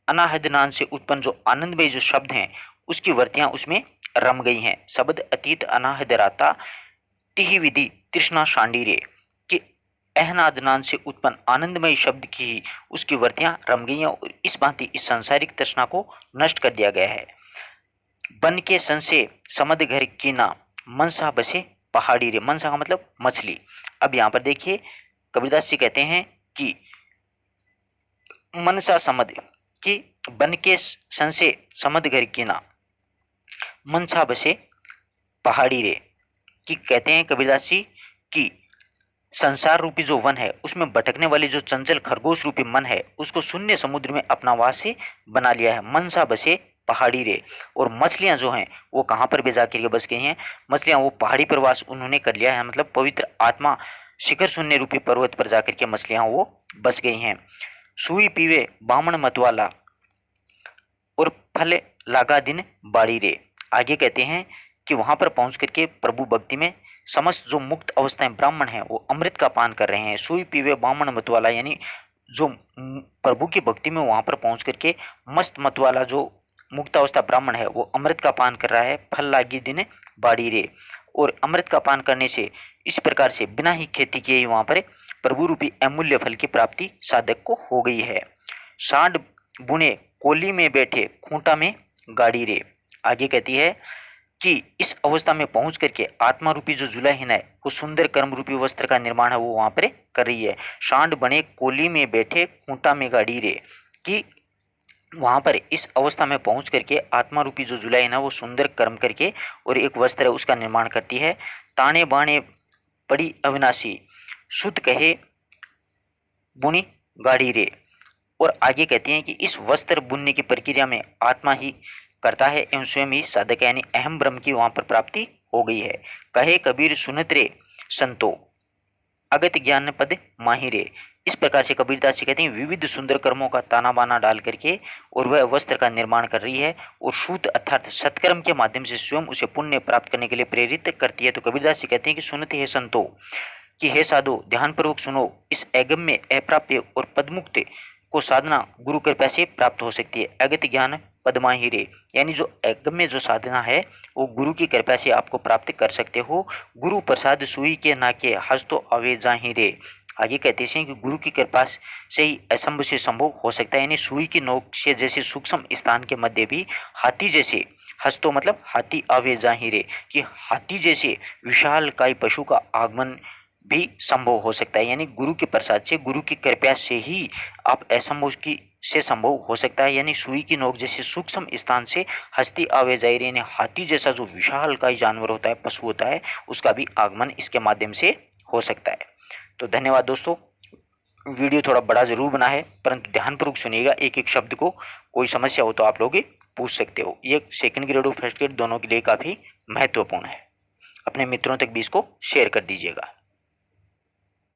अनाहद नाम से उत्पन्न जो आनंदमय जो शब्द हैं उसकी वर्तियां उसमें रम गई हैं। शब्द अतीत अनाहद राता तिहि विधि तृष्णा शांडीरे, कि अहनाद नाम से उत्पन्न आनंदमय शब्द की उसकी वर्तियां रम गई हैं और इस भांति इस सांसारिक तृष्णा को नष्ट कर दिया गया है। बन के संसे समद घर कीना मनसा बसे पहाड़ी रे, मनसा का मतलब मछली। अब यहाँ पर देखिए कबीरदास जी कहते हैं कि मनसा समद, कि बन के संसे समद घर कीना मनसा बसे पहाड़ी रे, कि कहते हैं कबीरदास जी कि संसार रूपी जो वन है उसमें भटकने वाली जो चंचल खरगोश रूपी मन है उसको शून्य समुद्र में अपना वास से बना लिया है। मनसा बसे पहाड़ी रे, और मछलियां जो हैं वो कहाँ पर भी जाकर के बस गई हैं, मछलियां वो पहाड़ी पर वास उन्होंने कर लिया है, मतलब पवित्र आत्मा शिखर शून्य रूपी पर्वत पर जाकर के मछलियां वो बस गई हैं। सुई पीवे बामण मतवाला और फल लागा दिन बाड़ी रे। आगे कहते हैं कि वहां पर पहुंच करके प्रभु भक्ति में समस्त जो मुक्त अवस्थाएं ब्राह्मण हैं वो अमृत का पान कर रहे हैं। सुई पीवे बामण मतवाला, यानी जो प्रभु की भक्ति में वहां पर पहुंच करके मस्त मत वाला जो मुक्त अवस्था ब्राह्मण है वो अमृत का पान कर रहा है। फल लागी दिन बाड़ी रे, और अमृत का पान करने से इस प्रकार से बिना ही खेती किए ही वहां पर प्रभु रूपी अमूल्य फल की प्राप्ति साधक को हो गई है। सांड बुने कोली में बैठे खूंटा में गाड़ी रे। आगे कहती है कि इस अवस्था में पहुंच करके आत्मा रूपी जो जुलाहीन है वो सुंदर कर्म रूपी वस्त्र का निर्माण है वो वहां पर कर रही है। सांड बने कोली में बैठे खूंटा में गाड़ी रे, कि वहां पर इस अवस्था में पहुंच करके आत्मा रूपी जो जुलाहीन है वो सुंदर कर्म करके और एक वस्त्र है उसका निर्माण करती है। ताने बाणे पड़ी अविनाशी शुद्ध कहे बुनी गाड़ी रे, और आगे कहती हैं कि इस वस्त्र बुनने की प्रक्रिया में आत्मा ही करता है एवं स्वयं ही साधक यानी अहम ब्रह्म की वहां पर प्राप्ति हो गई है। कहे कबीर सुनत रे संतो अगत ज्ञान पद माहिरे। इस प्रकार से कबीरदास जी कहते हैं विविध सुंदर कर्मों का ताना बाना डाल करके और वह वस्त्र का निर्माण कर रही है और शुद्ध अर्थात सत्कर्म के माध्यम से स्वयं उसे पुण्य प्राप्त करने के लिए प्रेरित करती है। तो कबीरदास जी कहते हैं कि सुनते है संतो, कि हे साधो ध्यानपूर्वक सुनो, इस अगम्य अप्राप्य और पदमुक्त को साधना गुरु कृपा से प्राप्त हो सकती है। अगत ज्ञान पद्माहिरे, यानी जो अगम्य जो साधना है वो गुरु की कृपा से आपको प्राप्त कर सकते हो। गुरु प्रसाद सुई के नाके हस्तो अवे जाहिरे। आगे कहते हैं कि गुरु की कृपा से ही असंभव से संभव हो सकता है, यानी सुई की नोक से जैसे सूक्ष्म स्थान के मध्य भी हाथी जैसे हस्तो मतलब हाथी अवे जाहिरे, कि हाथी जैसे विशाल काय पशु का आगमन भी संभव हो सकता है। यानी गुरु के प्रसाद से गुरु की कृपा से ही आप असंभव की से संभव हो सकता है। यानी सुई की नोक जैसे सूक्ष्म स्थान से हस्ती आवे जाहिर, यानी हाथी जैसा जो विशाल काय जानवर होता है पशु होता है उसका भी आगमन इसके माध्यम से हो सकता है। तो धन्यवाद दोस्तों, वीडियो थोड़ा बड़ा जरूर बना है परंतु ध्यानपूर्वक सुनिएगा, एक एक शब्द को। कोई समस्या हो तो आप लोग पूछ सकते हो। ये सेकंड ग्रेड और फर्स्ट ग्रेड दोनों के लिए काफ़ी महत्वपूर्ण है। अपने मित्रों तक भी इसको शेयर कर दीजिएगा।